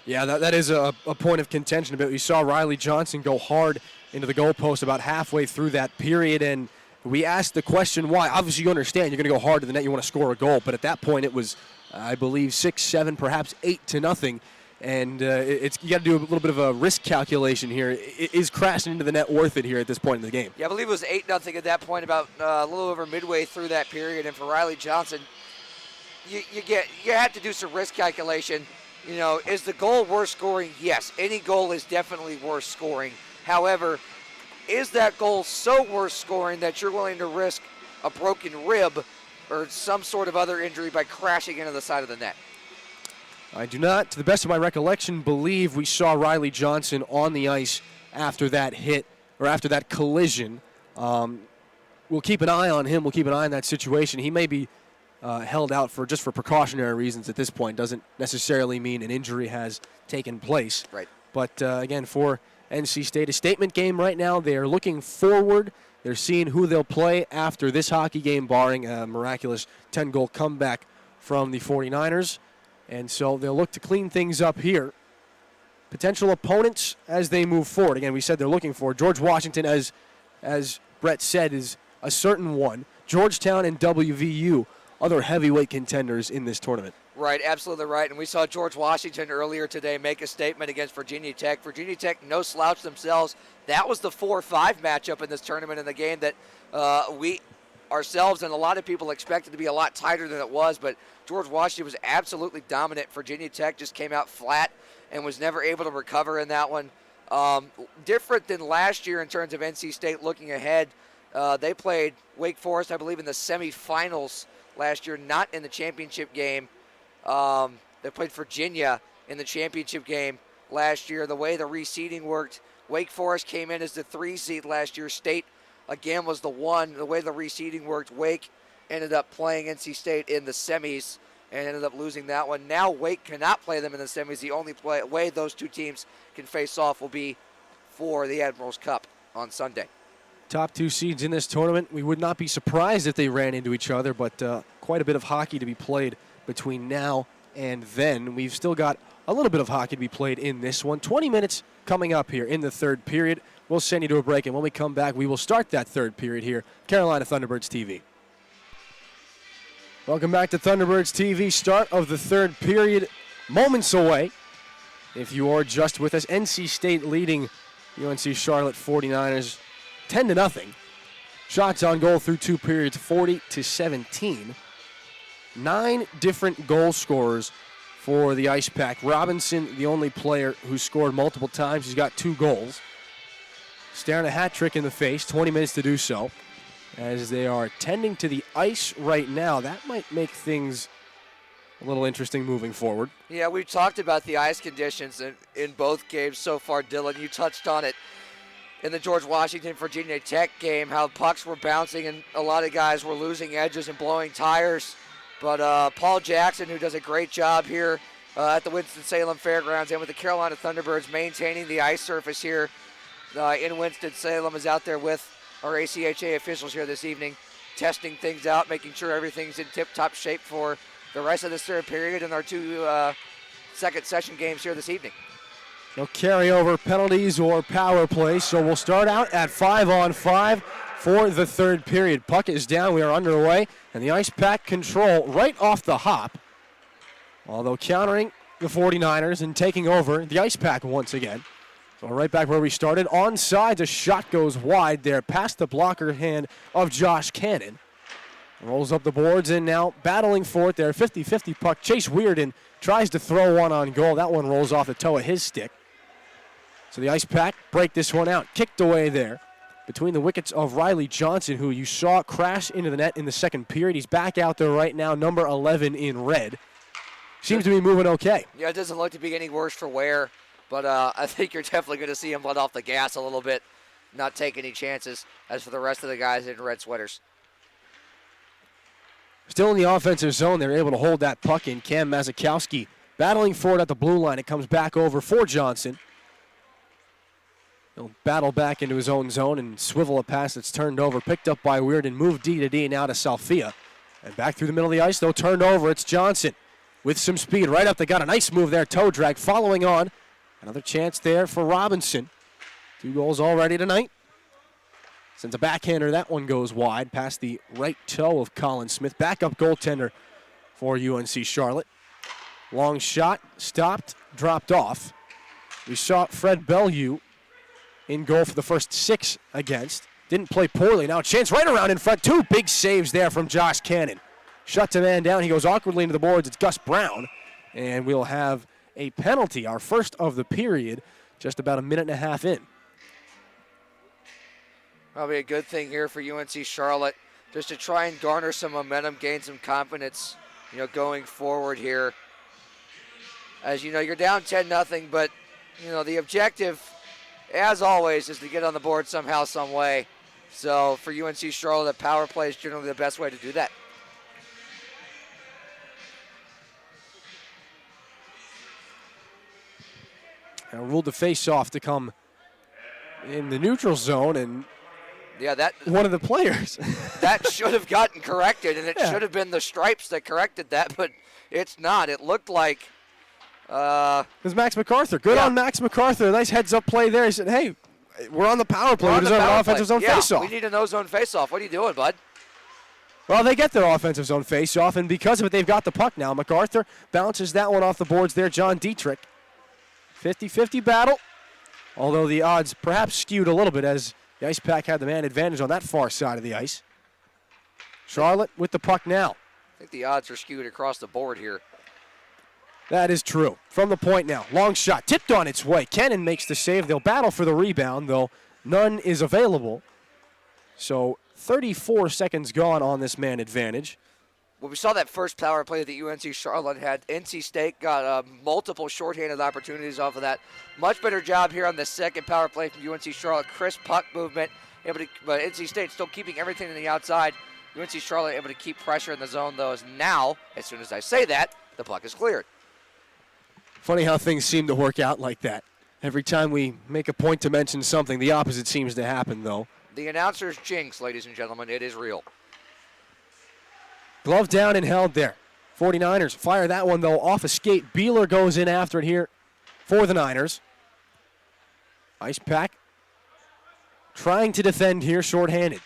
Yeah, that is a point of contention. But we saw Riley Johnson go hard into the goalpost about halfway through that period, and we asked the question why. Obviously, you understand you're going to go hard to the net, you want to score a goal, but at that point it was, I believe, 6-7, perhaps 8-0, and you got to do a little bit of a risk calculation here. Is crashing into the net worth it here at this point in the game? Yeah, I believe it was 8-0 at that point, about a little over midway through that period, and for Riley Johnson, you have to do some risk calculation. You know, is the goal worth scoring? Yes, any goal is definitely worth scoring. However, is that goal so worth scoring that you're willing to risk a broken rib or some sort of other injury by crashing into the side of the net? I do not, to the best of my recollection, believe we saw Riley Johnson on the ice after that hit, or after that collision. We'll keep an eye on him. We'll keep an eye on that situation. He may be held out for precautionary reasons at this point. Doesn't necessarily mean an injury has taken place. Right. But again, for NC State, a statement game right now. They are looking forward. They're seeing who they'll play after this hockey game, barring a miraculous 10-goal comeback from the 49ers. And so they'll look to clean things up here. Potential opponents as they move forward. Again, we said they're looking for George Washington, as Brett said, is a certain one. Georgetown and WVU other heavyweight contenders in this tournament. Right, absolutely right. And we saw George Washington earlier today make a statement against Virginia Tech. Virginia Tech, no slouch themselves. That was the 4-5 matchup in this tournament, in the game that we ourselves and a lot of people expected to be a lot tighter than it was. But George Washington was absolutely dominant. Virginia Tech just came out flat and was never able to recover in that one. Different than last year in terms of NC State looking ahead. They played Wake Forest, I believe, in the semifinals last year, not in the championship game. They played Virginia in the championship game last year. The way the reseeding worked, Wake Forest came in as the 3 seed last year. State, again, was the 1. The way the reseeding worked, Wake ended up playing NC State in the semis and ended up losing that one. Now Wake cannot play them in the semis. The only way those 2 teams can face off will be for the Admirals Cup on Sunday. Top 2 seeds in this tournament. We would not be surprised if they ran into each other, but quite a bit of hockey to be played between now and then. We've still got a little bit of hockey to be played in this one. 20 minutes coming up here in the third period. We'll send you to a break, and when we come back, we will start that third period here. Carolina Thunderbirds TV. Welcome back to Thunderbirds TV. Start of the third period, moments away. If you are just with us, NC State leading UNC Charlotte 49ers 10-0. Shots on goal through 2 periods, 40-17. 9 different goal scorers for the Ice Pack. Robinson, the only player who scored multiple times. He's got 2 goals. Staring a hat trick in the face, 20 minutes to do so. As they are tending to the ice right now, that might make things a little interesting moving forward. Yeah, we've talked about the ice conditions in both games so far, Dylan. You touched on it in the George Washington Virginia Tech game, how pucks were bouncing and a lot of guys were losing edges and blowing tires. But Paul Jackson, who does a great job here at the Winston-Salem Fairgrounds, and with the Carolina Thunderbirds maintaining the ice surface here in Winston-Salem, is out there with our ACCHL officials here this evening, testing things out, making sure everything's in tip-top shape for the rest of this third period and our 2 second session games here this evening. No carryover penalties or power play, so we'll start out at 5-on-5 for the third period. Puck is down, we are underway, and the Ice Pack control right off the hop. Although countering the 49ers and taking over the Ice Pack once again. So right back where we started. Onside, a shot goes wide there past the blocker hand of Josh Cannon. Rolls up the boards and now battling for it there. 50-50 puck. Chase Weirden tries to throw one on goal. That one rolls off the toe of his stick. So the Ice Pack break this one out. Kicked away there between the wickets of Riley Johnson, who you saw crash into the net in the second period. He's back out there right now, number 11 in red. Seems to be moving okay. Yeah, it doesn't look to be any worse for wear, but I think you're definitely going to see him let off the gas a little bit, not take any chances, as for the rest of the guys in red sweaters. Still in the offensive zone, they're able to hold that puck in. Cam Mazakowski battling for it at the blue line. It comes back over for Johnson. He'll battle back into his own zone and swivel a pass that's turned over. Picked up by Weird and moved D to D now to Salfia. And back through the middle of the ice, though, turned over. It's Johnson with some speed right up. They got a nice move there. Toe drag following on. Another chance there for Robinson. 2 goals already tonight. Sends a backhander. That one goes wide past the right toe of Colin Smith. Backup goaltender for UNC Charlotte. Long shot, stopped, dropped off. We saw Fred Bellew in goal for the first 6 against. Didn't play poorly. Now a chance right around in front. 2 big saves there from Josh Cannon. Shuts a man down. He goes awkwardly into the boards. It's Gus Brown. And we'll have a penalty, our first of the period, just about a minute and a half in. Probably a good thing here for UNC Charlotte, just to try and garner some momentum, gain some confidence, going forward here. As you know, you're down 10-0, but, the objective, as always, is to get on the board somehow, some way. So for UNC Charlotte, the power play is generally the best way to do that. Now ruled the face-off to come in the neutral zone, and yeah, one of the players. That should have gotten corrected, and it should have been the stripes that corrected that, but it's not. It looked like it was Max MacArthur. Good on Max MacArthur. Nice heads-up play there. He said, hey, we're on the power play. We deserve an offensive zone face-off. We need a no-zone face-off. What are you doing, bud? Well, they get their offensive zone face-off, and because of it, they've got the puck now. MacArthur bounces that one off the boards there. John Dietrich. 50-50 battle, although the odds perhaps skewed a little bit as the Ice Pack had the man advantage on that far side of the ice. Charlotte with the puck now. I think the odds are skewed across the board here. That is true. From the point now. Long shot. Tipped on its way. Kennan makes the save. They'll battle for the rebound, though none is available. So 34 seconds gone on this man advantage. Well, we saw that first power play that UNC Charlotte had. NC State got multiple shorthanded opportunities off of that. Much better job here on the second power play from UNC Charlotte. Crisp puck movement. But NC State still keeping everything on the outside. UNC Charlotte able to keep pressure in the zone, though, as now, as soon as I say that, the puck is cleared. Funny how things seem to work out like that. Every time we make a point to mention something, the opposite seems to happen, though. The announcer's jinx, ladies and gentlemen, it is real. Glove down and held there. 49ers fire that one, though, off a skate. Beeler goes in after it here for the Niners. Ice Pack trying to defend here, shorthanded.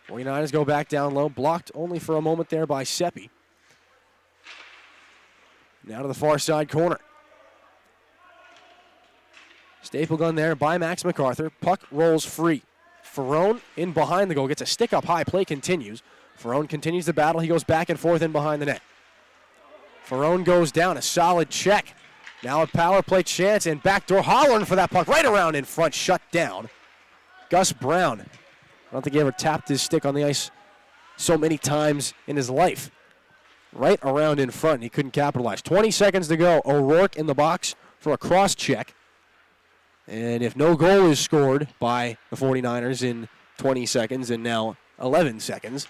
49ers go back down low, blocked only for a moment there by Seppi. Now to the far side corner. Staple gun there by Max MacArthur. Puck rolls free. Ferrone in behind the goal, gets a stick up high. Play continues. Ferrone continues the battle. He goes back and forth in behind the net. Ferrone goes down, a solid check. Now a power play chance and backdoor hollering for that puck right around in front, shut down. Gus Brown. I don't think he ever tapped his stick on the ice so many times in his life. Right around in front, he couldn't capitalize. 20 seconds to go. O'Rourke in the box for a cross check. And if no goal is scored by the 49ers in 20 seconds and now 11 seconds,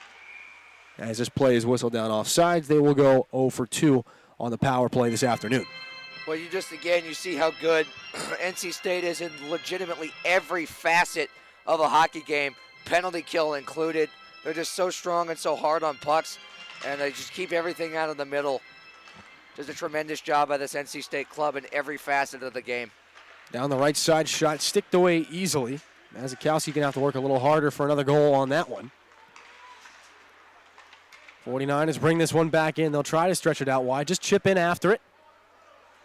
as this play is whistled down offsides, they will go 0 for 2 on the power play this afternoon. Well, you see how good NC State is in legitimately every facet of a hockey game, penalty kill included. They're just so strong and so hard on pucks, and they just keep everything out of the middle. Does a tremendous job by this NC State club in every facet of the game. Down the right side, shot sticked away easily. Mazikowski going to have to work a little harder for another goal on that one. 49ers bring this one back in. They'll try to stretch it out wide. Just chip in after it.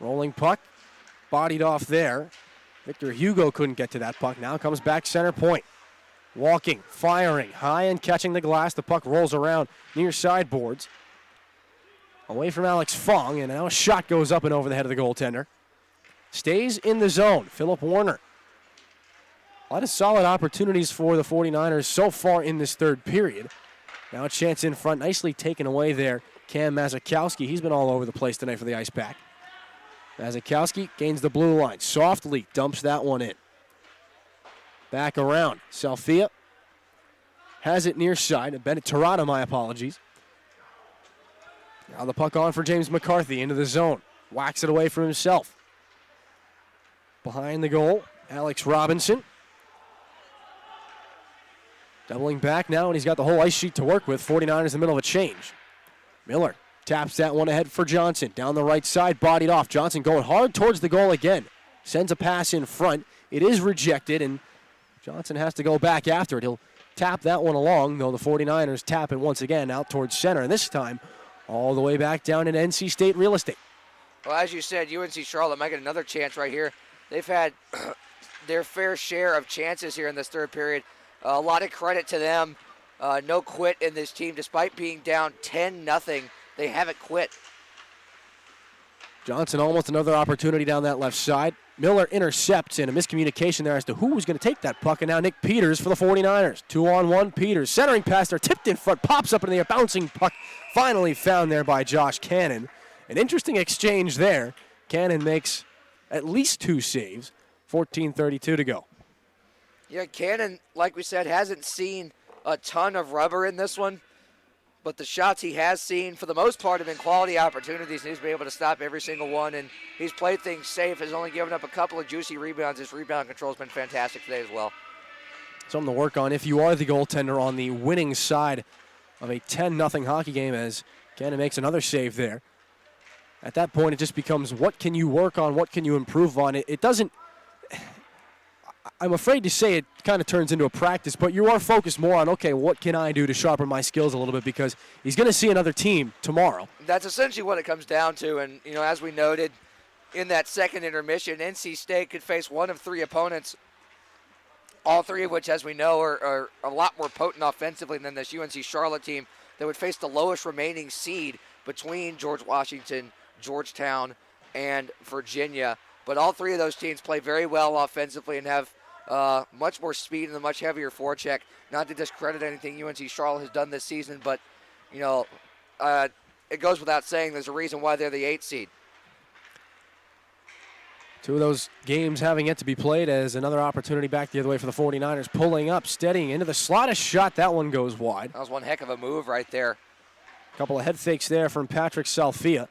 Rolling puck. Bodied off there. Victor Hugo couldn't get to that puck. Now comes back center point. Walking, firing, high and catching the glass. The puck rolls around near sideboards. Away from Alex Fong, and now a shot goes up and over the head of the goaltender. Stays in the zone. Philip Warner. A lot of solid opportunities for the 49ers so far in this third period. Now a chance in front, nicely taken away there. Cam Mazikowski, he's been all over the place tonight for the Ice Pack. Mazikowski gains the blue line. Softly dumps that one in. Back around. Salfia has it near side. Bennett Tirada, my apologies. Now the puck on for James McCarthy into the zone. Whacks it away from himself. Behind the goal, Alex Robinson. Doubling back now, and he's got the whole ice sheet to work with. 49ers in the middle of a change. Miller taps that one ahead for Johnson. Down the right side, bodied off. Johnson going hard towards the goal again. Sends a pass in front. It is rejected, and Johnson has to go back after it. He'll tap that one along, though the 49ers tap it once again out towards center, and this time all the way back down in NC State real estate. Well, as you said, UNC Charlotte might get another chance right here. They've had their fair share of chances here in this third period. A lot of credit to them. No quit in this team. Despite being down 10-0, they haven't quit. Johnson almost another opportunity down that left side. Miller intercepts, and a miscommunication there as to who was going to take that puck, and now Nick Peters for the 49ers. 2-on-1, Peters centering pass there, tipped in front, pops up in the air, bouncing puck, finally found there by Josh Cannon. An interesting exchange there. Cannon makes at least 2 saves, 14:32 to go. Yeah, Cannon, like we said, hasn't seen a ton of rubber in this one, but the shots he has seen, for the most part, have been quality opportunities, and he's been able to stop every single one, and he's played things safe, has only given up a couple of juicy rebounds. His rebound control has been fantastic today as well. Something to work on if you are the goaltender on the winning side of a 10-0 hockey game, as Cannon makes another save there. At that point, it just becomes what can you work on, what can you improve on. It doesn't... I'm afraid to say it kind of turns into a practice, but you are focused more on, okay, what can I do to sharpen my skills a little bit, because he's going to see another team tomorrow. That's essentially what it comes down to. And, as we noted in that second intermission, NC State could face one of three opponents, all three of which, as we know, are a lot more potent offensively than this UNC Charlotte team that would face the lowest remaining seed between George Washington, Georgetown, and Virginia. But all three of those teams play very well offensively and have much more speed and a much heavier forecheck. Not to discredit anything UNC Charlotte has done this season, but, it goes without saying there's a reason why they're the 8th seed. Two of those games having yet to be played as another opportunity back the other way for the 49ers. Pulling up, steadying into the slot. A shot, that one goes wide. That was one heck of a move right there. A couple of head fakes there from Patrick Salfia.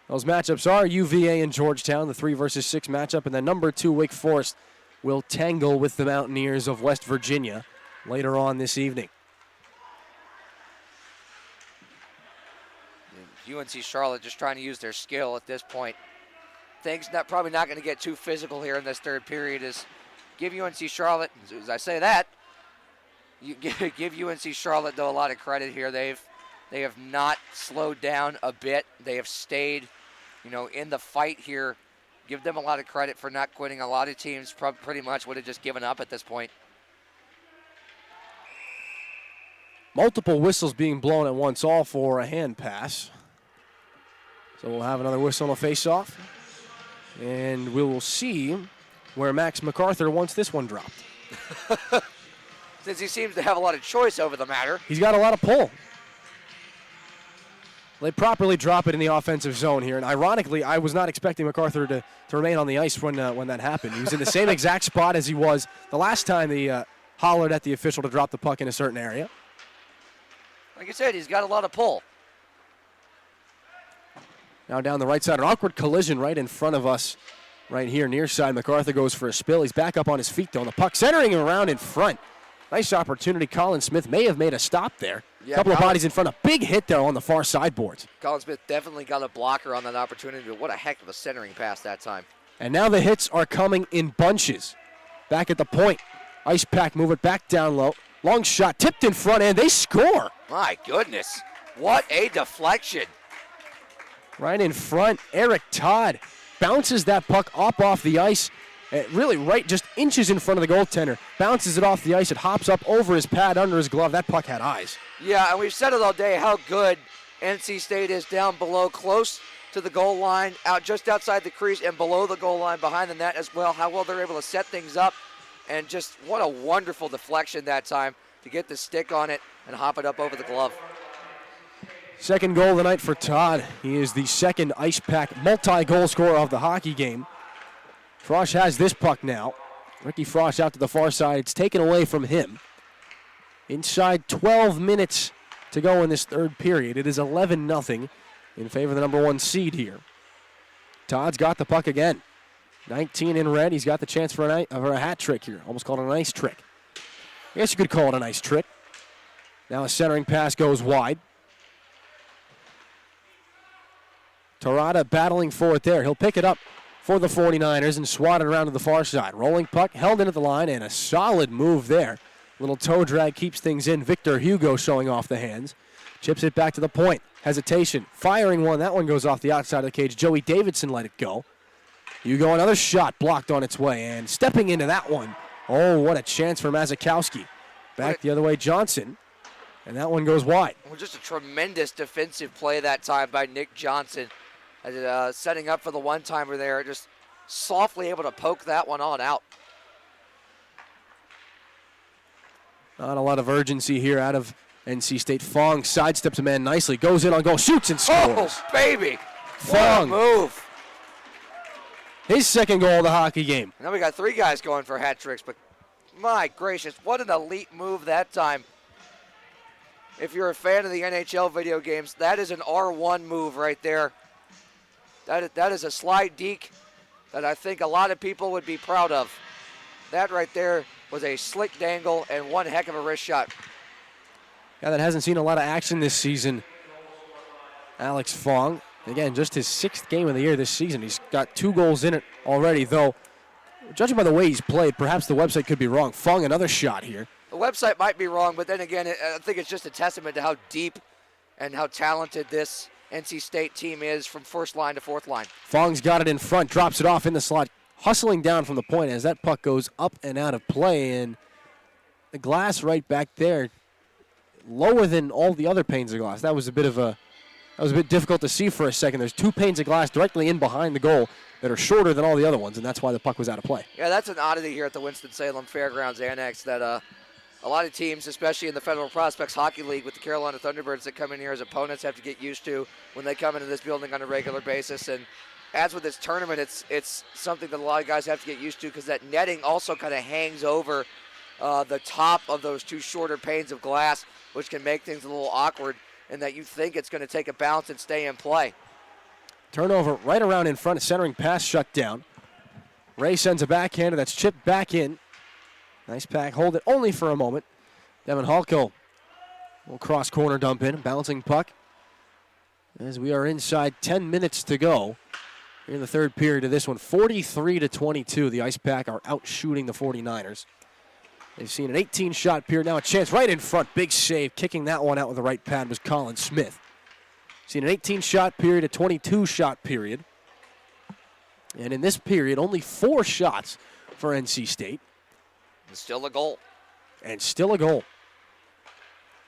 Those matchups are UVA and Georgetown, the 3 versus 6 matchup, and then number 2 Wake Forest will tangle with the Mountaineers of West Virginia later on this evening. UNC Charlotte just trying to use their skill at this point. Things probably not going to get too physical here in this third period. Is give UNC Charlotte, as I say that, you give UNC Charlotte though a lot of credit here. They have not slowed down a bit. They have stayed, in the fight here. Give them a lot of credit for not quitting. A lot of teams pretty much would have just given up at this point. Multiple whistles being blown at once, all for a hand pass. So we'll have another whistle on a face-off. And we will see where Max MacArthur wants this one dropped. Since he seems to have a lot of choice over the matter. He's got a lot of pull. They properly drop it in the offensive zone here. And ironically, I was not expecting MacArthur to remain on the ice when that happened. He was in the same exact spot as he was the last time he hollered at the official to drop the puck in a certain area. Like I said, he's got a lot of pull. Now down the right side, an awkward collision right in front of us right here near side. MacArthur goes for a spill. He's back up on his feet, though, and the puck centering him around in front. Nice opportunity. Colin Smith may have made a stop there. Yeah, couple of bodies in front. A big hit there on the far sideboards. Colin Smith definitely got a blocker on that opportunity, but what a heck of a centering pass that time. And now the hits are coming in bunches. Back at the point. Ice Pack move it back down low. Long shot tipped in front, and they score. My goodness. What a deflection. Right in front, Eric Todd bounces that puck up off the ice, really right just inches in front of the goaltender. Bounces it off the ice, it hops up over his pad, under his glove. That puck had eyes. Yeah, and we've said it all day how good NC State is down below, close to the goal line, out just outside the crease and below the goal line, behind the net as well. How well they're able to set things up, and just what a wonderful deflection that time to get the stick on it and hop it up over the glove. Second goal of the night for Todd. He is the second Ice Pack multi-goal scorer of the hockey game. Frosch has this puck now. Ricky Frosch out to the far side. It's taken away from him. Inside 12 minutes to go in this third period. It is 11-0 in favor of the number 1 seed here. Todd's got the puck again. 19 in red. He's got the chance for a hat trick here. Almost called it a nice trick. I guess you could call it a nice trick. Now a centering pass goes wide. Torada battling for it there. He'll pick it up for the 49ers and swat it around to the far side. Rolling puck, held into the line, and a solid move there. Little toe drag keeps things in. Victor Hugo showing off the hands. Chips it back to the point. Hesitation. Firing one. That one goes off the outside of the cage. Joey Davidson let it go. Hugo, another shot blocked on its way. And stepping into that one. Oh, what a chance for Mazikowski. Back the other way, Johnson. And that one goes wide. Well, just a tremendous defensive play that time by Nick Johnson. Setting up for the one-timer there. Just softly able to poke that one on out. Not a lot of urgency here out of NC State. Fong sidesteps a man nicely. Goes in on goal. Shoots and scores. Oh, baby. Fong. What a move. His second goal of the hockey game. Now we got 3 guys going for hat tricks, but my gracious, what an elite move that time. If you're a fan of the NHL video games, that is an R1 move right there. That is a slide deke that I think a lot of people would be proud of. That right there was a slick dangle and one heck of a wrist shot. Guy that hasn't seen a lot of action this season, Alex Fong. Again, just his 6th game of the year this season. He's got 2 goals in it already, though Judging by the way he's played, perhaps the website could be wrong. Fung, another shot here. The website might be wrong, but then again, I think it's just a testament to how deep and how talented this NC State team is from first line to fourth line. Fung's got it in front, drops it off in the slot, hustling down from the point as that puck goes up and out of play. And the glass right back there, lower than all the other panes of glass. That was a bit difficult to see for a second. There's 2 panes of glass directly in behind the goal that are shorter than all the other ones, and that's why the puck was out of play. Yeah, that's an oddity here at the Winston-Salem Fairgrounds Annex that a lot of teams, especially in the Federal Prospects Hockey League with the Carolina Thunderbirds that come in here as opponents, have to get used to when they come into this building on a regular basis. And as with this tournament, it's something that a lot of guys have to get used to because that netting also kind of hangs over the top of those 2 shorter panes of glass, which can make things a little awkward, and that you think it's going to take a bounce and stay in play. Turnover right around in front, a centering pass shut down. Ray sends a backhander that's chipped back in. Nice pack, hold it only for a moment. Devin Halko will cross corner dump in, bouncing puck. As we are inside 10 minutes to go in the third period of this one, 43-22. The Ice Pack are out shooting the 49ers. They've seen an 18-shot period, now a chance right in front. Big save, kicking that one out with the right pad was Colin Smith. Seen an 18-shot period, a 22-shot period. And in this period, only 4 shots for NC State. And still a goal. And still a goal.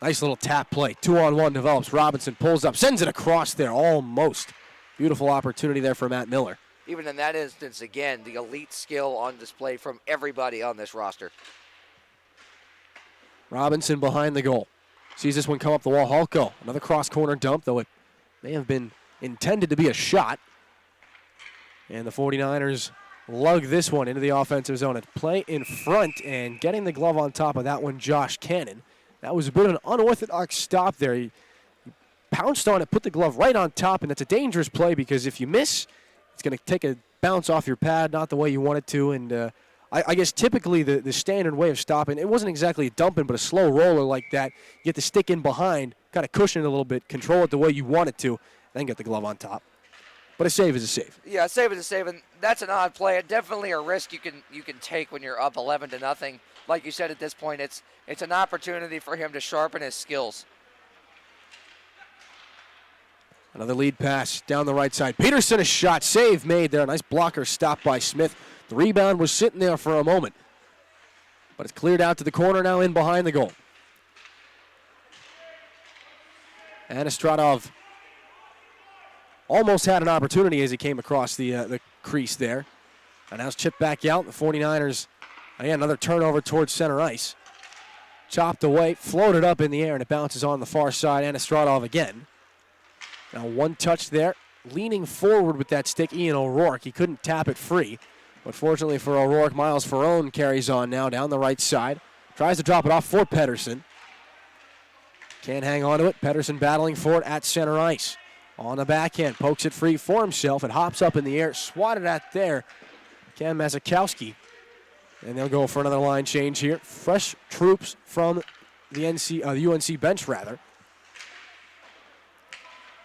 Nice little tap play. 2-on-1 develops. Robinson pulls up, sends it across there almost. Beautiful opportunity there for Matt Miller. Even in that instance, again, the elite skill on display from everybody on this roster. Robinson behind the goal. Sees this one come up the wall. Halko, another cross-corner dump, though it may have been intended to be a shot. And the 49ers lug this one into the offensive zone. And play in front and getting the glove on top of that one, Josh Cannon. That was a bit of an unorthodox stop there. He pounced on it, put the glove right on top, and that's a dangerous play because if you miss, it's going to take a bounce off your pad, not the way you want it to. And I guess typically the standard way of stopping, it wasn't exactly a dumping, but a slow roller like that. You get the stick in behind, kind of cushion it a little bit, control it the way you want it to, then get the glove on top. But a save is a save. Yeah, a save is a save, and that's an odd play. Definitely a risk you can take when you're up 11-0. Like you said, at this point, it's an opportunity for him to sharpen his skills. Another lead pass down the right side. Peterson, a shot, save made there. Nice blocker stop by Smith. The rebound was sitting there for a moment, but it's cleared out to the corner now in behind the goal. Anastradov almost had an opportunity as he came across the crease there. And now it's chipped back out. The 49ers, again, another turnover towards center ice. Chopped away, floated up in the air, and it bounces on the far side. Anastradov again. Now one touch there. Leaning forward with that stick, Ian O'Rourke. He couldn't tap it free. But fortunately for O'Rourke, Miles Ferrone carries on now down the right side. Tries to drop it off for Pedersen. Can't hang on to it. Pedersen battling for it at center ice. On the backhand, pokes it free for himself. It hops up in the air, swatted at there. Cam Mazakowski. And they'll go for another line change here. Fresh troops from the UNC bench, rather.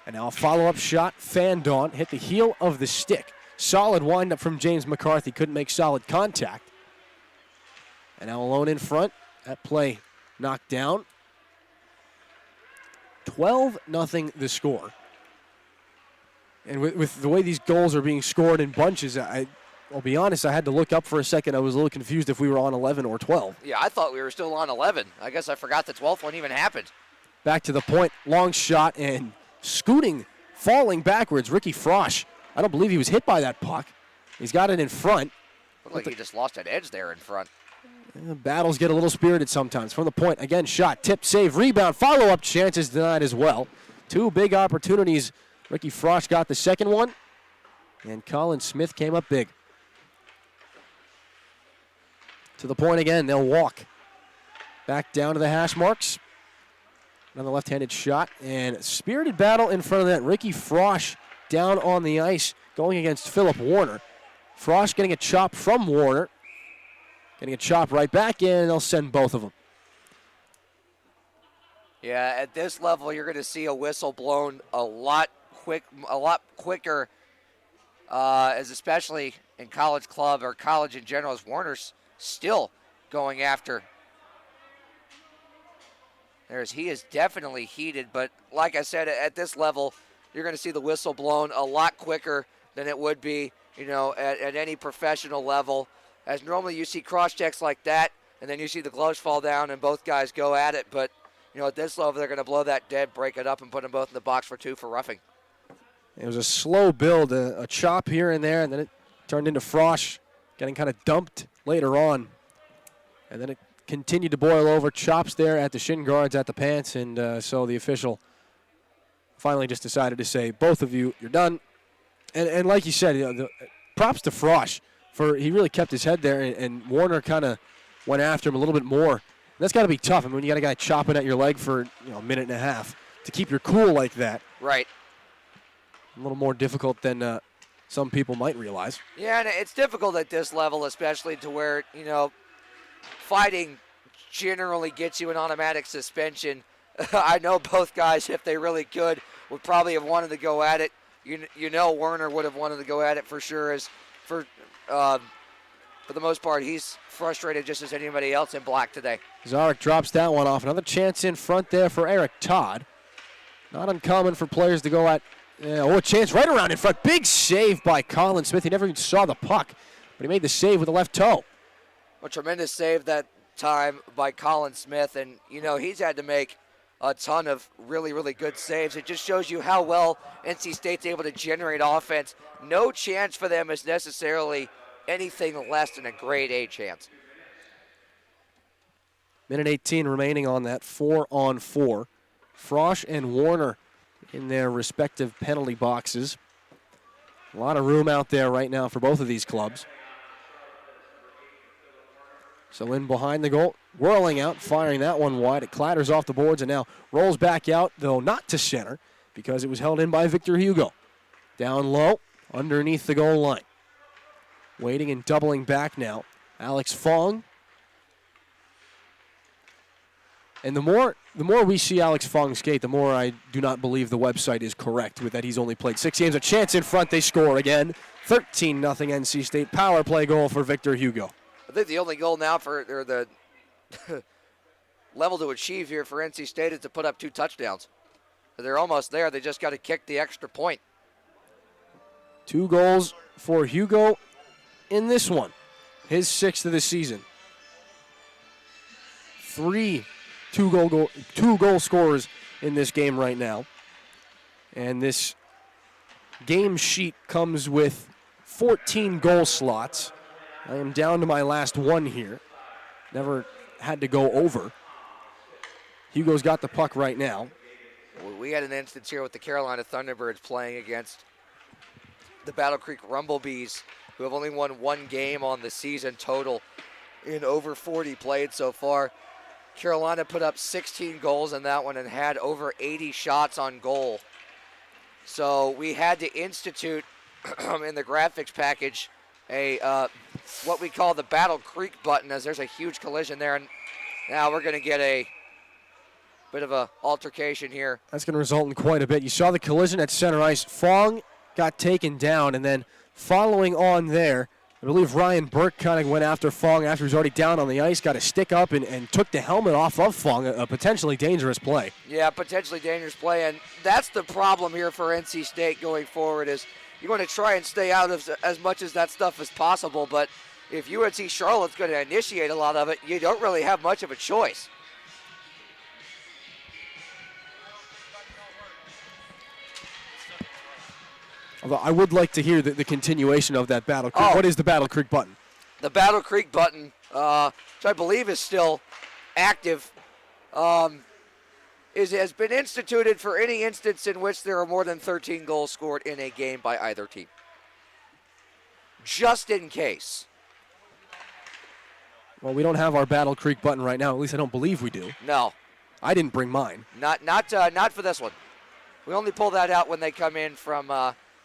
And now a follow-up shot, fanned on, hit the heel of the stick. Solid windup from James McCarthy, couldn't make solid contact. And now alone in front, that play knocked down. 12-0 the score. And with the way these goals are being scored in bunches, I'll be honest, I had to look up for a second. I was a little confused if we were on 11 or 12. Yeah, I thought we were still on 11. I guess I forgot the 12th one even happened. Back to the point, long shot, and scooting, falling backwards, Ricky Frosch. I don't believe he was hit by that puck. He's got it in front. Looked like he just lost an edge there in front. Battles get a little spirited sometimes. From the point, again, shot, tip, save, rebound, follow-up chances denied as well. 2 big opportunities. Ricky Frosch got the second one, and Colin Smith came up big. To the point again, they'll walk back down to the hash marks. Another left-handed shot, and spirited battle in front of that. Ricky Frosch down on the ice going against Philip Warner. Frosch getting a chop from Warner. Getting a chop right back in, and they'll send both of them. Yeah, at this level, you're going to see a whistle blown a lot quicker as especially in college club or college in general, as Warner's still going after. He is definitely heated, but like I said, at this level, you're going to see the whistle blown a lot quicker than it would be, at any professional level. As normally you see cross checks like that, and then you see the gloves fall down and both guys go at it. But, at this level, they're going to blow that dead, break it up, and put them both in the box for 2 for roughing. It was a slow build, a chop here and there, and then it turned into Frosch getting kind of dumped later on. And then it continued to boil over, chops there at the shin guards, at the pants, and so the official finally just decided to say, both of you, you're done. And like you said, props to Frosch for he really kept his head there, and Warner kind of went after him a little bit more. And that's got to be tough. I mean, when you got a guy chopping at your leg for a minute and a half to keep your cool like that. Right. A little more difficult than some people might realize. Yeah, and it's difficult at this level, especially to where, fighting generally gets you an automatic suspension. I know both guys, if they really could, would probably have wanted to go at it. Werner would have wanted to go at it for sure. As for the most part, he's frustrated just as anybody else in black today. Zarek drops that one off. Another chance in front there for Eric Todd. Not uncommon for players to go at. A chance right around in front. Big save by Colin Smith. He never even saw the puck, but he made the save with the left toe. A tremendous save that time by Colin Smith, and he's had to make a ton of really, really good saves. It just shows you how well NC State's able to generate offense. No chance for them is necessarily anything less than a grade A chance. Minute 18 remaining on that 4-on-4. Frosch and Warner in their respective penalty boxes. A lot of room out there right now for both of these clubs. So in behind the goal, whirling out, firing that one wide. It clatters off the boards and now rolls back out, though not to center, because it was held in by Victor Hugo. Down low, underneath the goal line. Waiting and doubling back now. Alex Fong. And the more we see Alex Fong skate, the more I do not believe the website is correct with that he's only played 6 games. A chance in front, they score again. 13-0 NC State. Power play goal for Victor Hugo. I think the only goal now or the level to achieve here for NC State is to put up 2 touchdowns. They're almost there. They just got to kick the extra point. 2 goals for Hugo in this one. His 6th of the season. 3 two-goal scorers in this game right now. And this game sheet comes with 14 goal slots. I am down to my last one here. Never had to go over. Hugo's got the puck right now. We had an instance here with the Carolina Thunderbirds playing against the Battle Creek Rumblebees, who have only won 1 game on the season total in over 40 played so far. Carolina put up 16 goals in that one and had over 80 shots on goal. So we had to institute in the graphics package a what we call the Battle Creek button, as there's a huge collision there, and now we're going to get a bit of a altercation here. That's going to result in quite a bit. You saw the collision at center ice. Fong got taken down, and then following on there, I believe Ryan Burke kind of went after Fong after he was already down on the ice, got a stick up and took the helmet off of Fong, a potentially dangerous play. Yeah, potentially dangerous play, and that's the problem here for NC State going forward is you want to try and stay out of as much as that stuff as possible, but if UNC Charlotte's going to initiate a lot of it, you don't really have much of a choice. Although I would like to hear the continuation of that Battle Creek. What is the Battle Creek button? The Battle Creek button, which I believe is still active, has been instituted for any instance in which there are more than 13 goals scored in a game by either team. Just in case. Well, we don't have our Battle Creek button right now. At least I don't believe we do. No. I didn't bring mine. Not for this one. We only pull that out when they come in from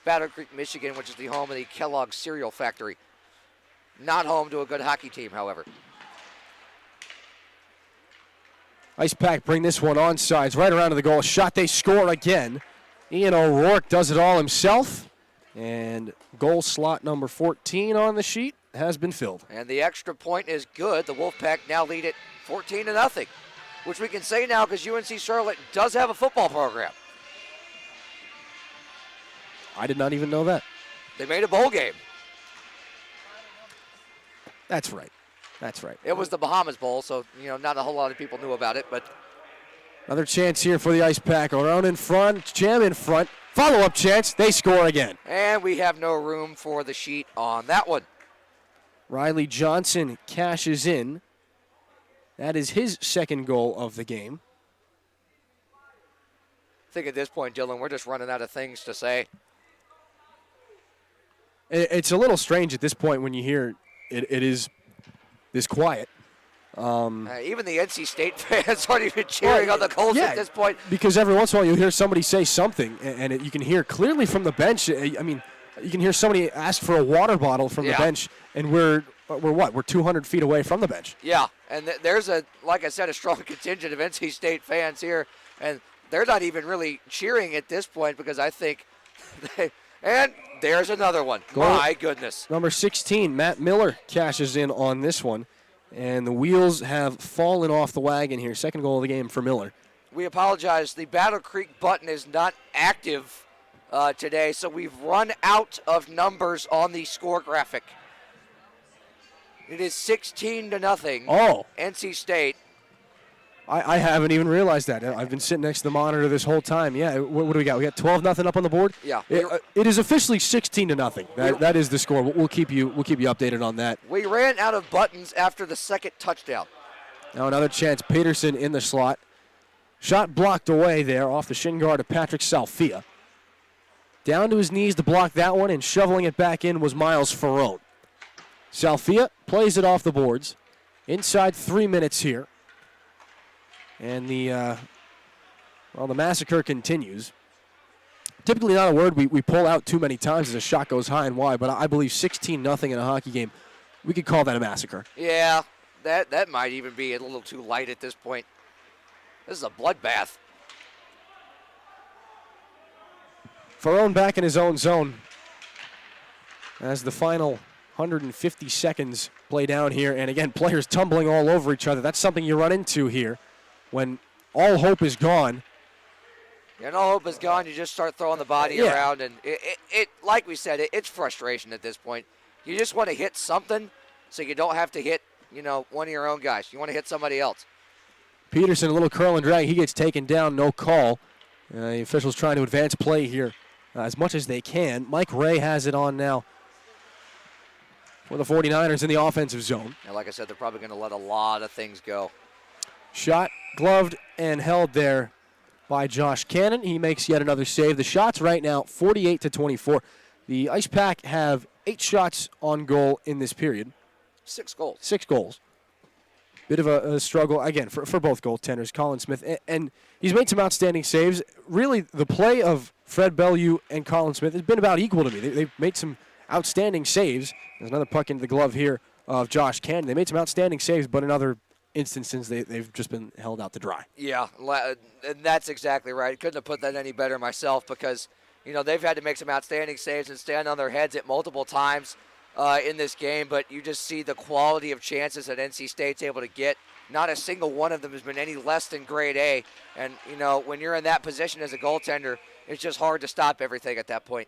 Battle Creek, Michigan, which is the home of the Kellogg Cereal Factory. Not home to a good hockey team, however. Ice Pack bring this one on sides, right around to the goal. Shot, they score again. Ian O'Rourke does it all himself. And goal slot number 14 on the sheet has been filled. And the extra point is good. The Wolfpack now lead it 14-0, which we can say now because UNC Charlotte does have a football program. I did not even know that. They made a bowl game. That's right. That's right. It was the Bahamas Bowl, so not a whole lot of people knew about it, but another chance here for the Ice Pack. Around in front, jam in front. Follow-up chance. They score again. And we have no room for the sheet on that one. Riley Johnson cashes in. That is his second goal of the game. I think at this point, Dylan, we're just running out of things to say. It's a little strange at this point when you hear it is this quiet. Even the NC State fans aren't even cheering on the goals at this point. Because every once in a while you'll hear somebody say something, and you can hear clearly from the bench. I mean, you can hear somebody ask for a water bottle from the bench, and we're what? We're 200 feet away from the bench. Yeah, and there's like I said, a strong contingent of NC State fans here, and they're not even really cheering at this point because I think and there's another one. My goodness. Number 16, Matt Miller cashes in on this one. And the wheels have fallen off the wagon here. Second goal of the game for Miller. We apologize. The Battle Creek button is not active today, so we've run out of numbers on the score graphic. It is 16-0. Oh. NC State. I haven't even realized that. I've been sitting next to the monitor this whole time. Yeah, what do we got? We got 12-0 up on the board? Yeah. It is officially 16-0. That is the score. We'll keep you updated on that. We ran out of buttons after the second touchdown. Now another chance. Peterson in the slot. Shot blocked away there off the shin guard of Patrick Salfia. Down to his knees to block that one, and shoveling it back in was Miles Ferrone. Salfia plays it off the boards. Inside 3 minutes here. And the massacre continues. Typically not a word we pull out too many times as a shot goes high and wide, but I believe 16-0 in a hockey game, we could call that a massacre. Yeah, that might even be a little too light at this point. This is a bloodbath. Ferrone back in his own zone as the final 150 seconds play down here. And again, players tumbling all over each other. That's something you run into here. When all hope is gone. And all hope is gone, you just start throwing the body around. And it like we said, it's frustration at this point. You just want to hit something so you don't have to hit, one of your own guys. You want to hit somebody else. Peterson, a little curl and drag. He gets taken down, no call. The officials trying to advance play here as much as they can. Mike Ray has it on now for the 49ers in the offensive zone. And like I said, they're probably going to let a lot of things go. Shot gloved and held there by Josh Cannon. He makes yet another save. The shots right now, 48-24. The Ice Pack have 8 shots on goal in this period. 6 goals. 6 goals. Bit of a struggle, again, for both goaltenders, Colin Smith. And he's made some outstanding saves. Really, the play of Fred Bellew and Colin Smith has been about equal to me. They've made some outstanding saves. There's another puck into the glove here of Josh Cannon. They made some outstanding saves, but in other instances, they've just been held out to dry. Yeah, and that's exactly right. Couldn't have put that any better myself because, they've had to make some outstanding saves and stand on their heads at multiple times in this game, but you just see the quality of chances that NC State's able to get. Not a single one of them has been any less than grade A, and, when you're in that position as a goaltender, it's just hard to stop everything at that point.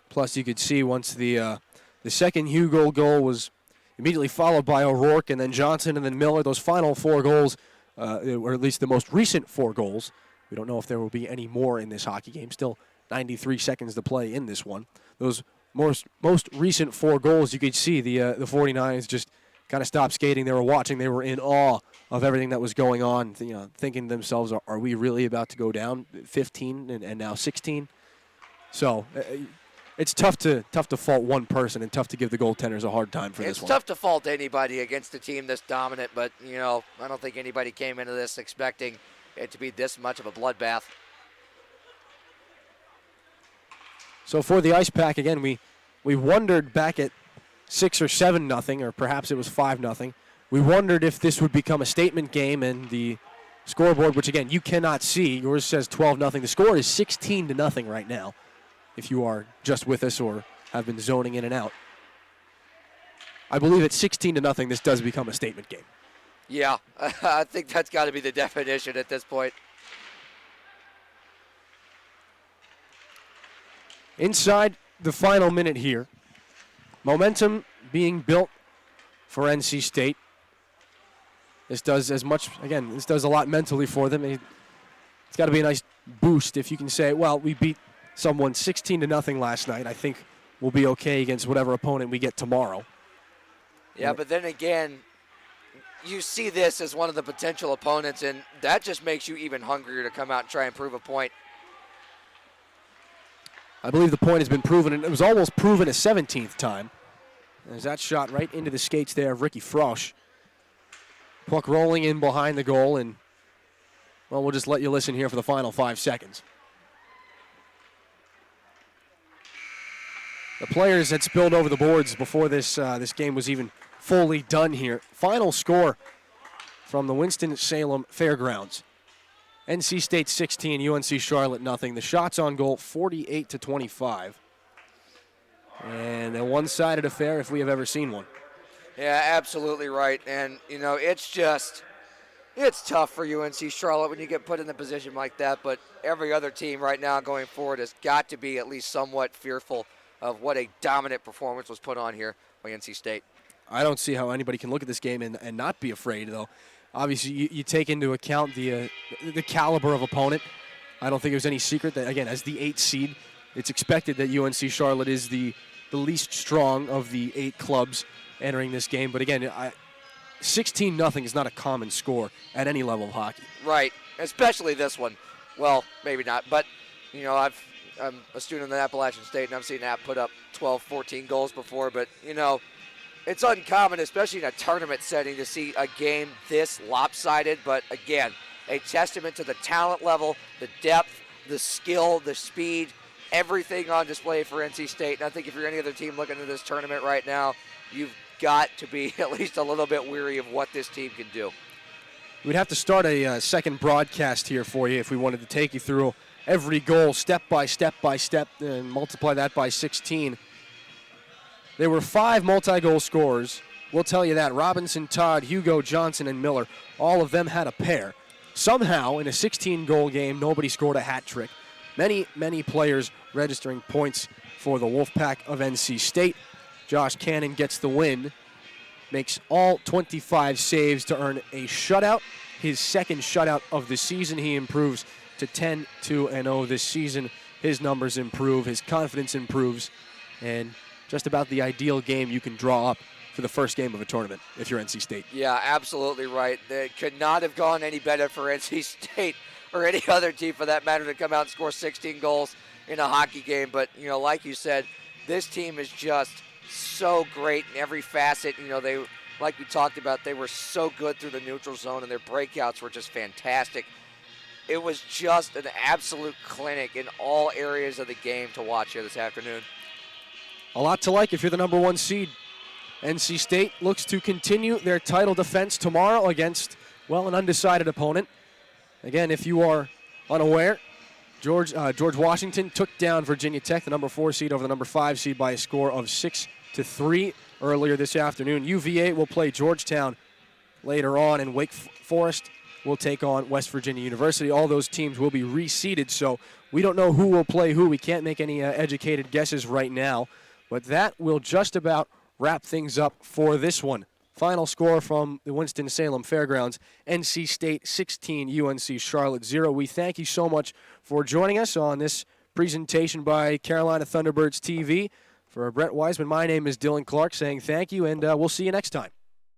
Plus, you could see once the second Hugo goal was immediately followed by O'Rourke and then Johnson and then Miller. Those final 4 goals, or at least the most recent 4 goals. We don't know if there will be any more in this hockey game. Still 93 seconds to play in this one. Those most recent 4 goals, you could see the 49ers just kind of stopped skating. They were watching. They were in awe of everything that was going on, thinking to themselves, are we really about to go down 15 and now 16? So it's tough to fault one person and tough to give the goaltenders a hard time for this one. It's tough to fault anybody against a team this dominant, but, I don't think anybody came into this expecting it to be this much of a bloodbath. So for the Ice Pack, again, we wondered back at 6 or 7-0, or perhaps it was 5-0. We wondered if this would become a statement game, and the scoreboard, which, again, you cannot see, yours says 12-0. The score is 16-0 right now. if you are just with us or have been zoning in and out. I believe at 16-0, this does become a statement game. Yeah, I think that's got to be the definition at this point. Inside the final minute here, momentum being built for NC State. This does as much, again, this does a lot mentally for them. It's got to be a nice boost if you can say, well, we beat someone 16-0 last night. I think we'll be okay against whatever opponent we get tomorrow. Yeah, but then again, you see this as one of the potential opponents, and that just makes you even hungrier to come out and try and prove a point. I believe the point has been proven, and it was almost proven a 17th time. There's that shot right into the skates there of Ricky Frosch. Puck rolling in behind the goal, and, well, we'll just let you listen here for the final 5 seconds. The players had spilled over the boards before this game was even fully done here. Final score from the Winston-Salem Fairgrounds. NC State 16, UNC Charlotte nothing. The shots on goal 48-25. And a one-sided affair if we have ever seen one. Yeah, absolutely right. And, you know, it's tough for UNC Charlotte when you get put in a position like that, but every other team right now going forward has got to be at least somewhat fearful of what a dominant performance was put on here by NC State. I don't see how anybody can look at this game and not be afraid, though. Obviously, you take into account the caliber of opponent. I don't think it was any secret that, again, as the 8th seed, it's expected that UNC Charlotte is the least strong of the 8 clubs entering this game. But again, 16-0 is not a common score at any level of hockey. Right, especially this one. Well, maybe not, but, you know, I'm a student at Appalachian State, and I've seen App put up 12, 14 goals before, but, you know, it's uncommon, especially in a tournament setting, to see a game this lopsided. But again, a testament to the talent level, the depth, the skill, the speed, everything on display for NC State. And I think if you're any other team looking at this tournament right now, you've got to be at least a little bit weary of what this team can do. We'd have to start a second broadcast here for you if we wanted to take you through every goal step by step by step and multiply that by 16. There were 5 multi-goal scorers. We'll tell you that. Robinson, Todd, Hugo, Johnson, and Miller, all of them had a pair. Somehow, in a 16-goal game, nobody scored a hat trick. Many, many players registering points for the Wolfpack of NC State. Josh Cannon gets the win, makes all 25 saves to earn a shutout. His second shutout of the season. He improves to 10-2-0 this season. His numbers improve, his confidence improves, and just about the ideal game you can draw up for the first game of a tournament if you're NC State. Yeah, absolutely right. It could not have gone any better for NC State or any other team for that matter to come out and score 16 goals in a hockey game. But, you know, like you said, this team is just so great in every facet. You know, they, like we talked about, they were so good through the neutral zone, and their breakouts were just fantastic. It was just an absolute clinic in all areas of the game to watch here this afternoon. A lot to like if you're the number 1 seed. NC State looks to continue their title defense tomorrow against, well, an undecided opponent. Again, if you are unaware, George Washington took down Virginia Tech, the number 4 seed, over the number 5 seed by a score of 6-3 earlier this afternoon. UVA will play Georgetown later on, and Wake Forest will take on West Virginia University. All those teams will be reseeded, so we don't know who will play who. We can't make any educated guesses right now. But that will just about wrap things up for this one. Final score from the Winston-Salem Fairgrounds, NC State 16, UNC Charlotte 0. We thank you so much for joining us on this presentation by Carolina Thunderbirds TV. For Brett Wiseman, my name is Dylan Clark saying thank you, and we'll see you next time.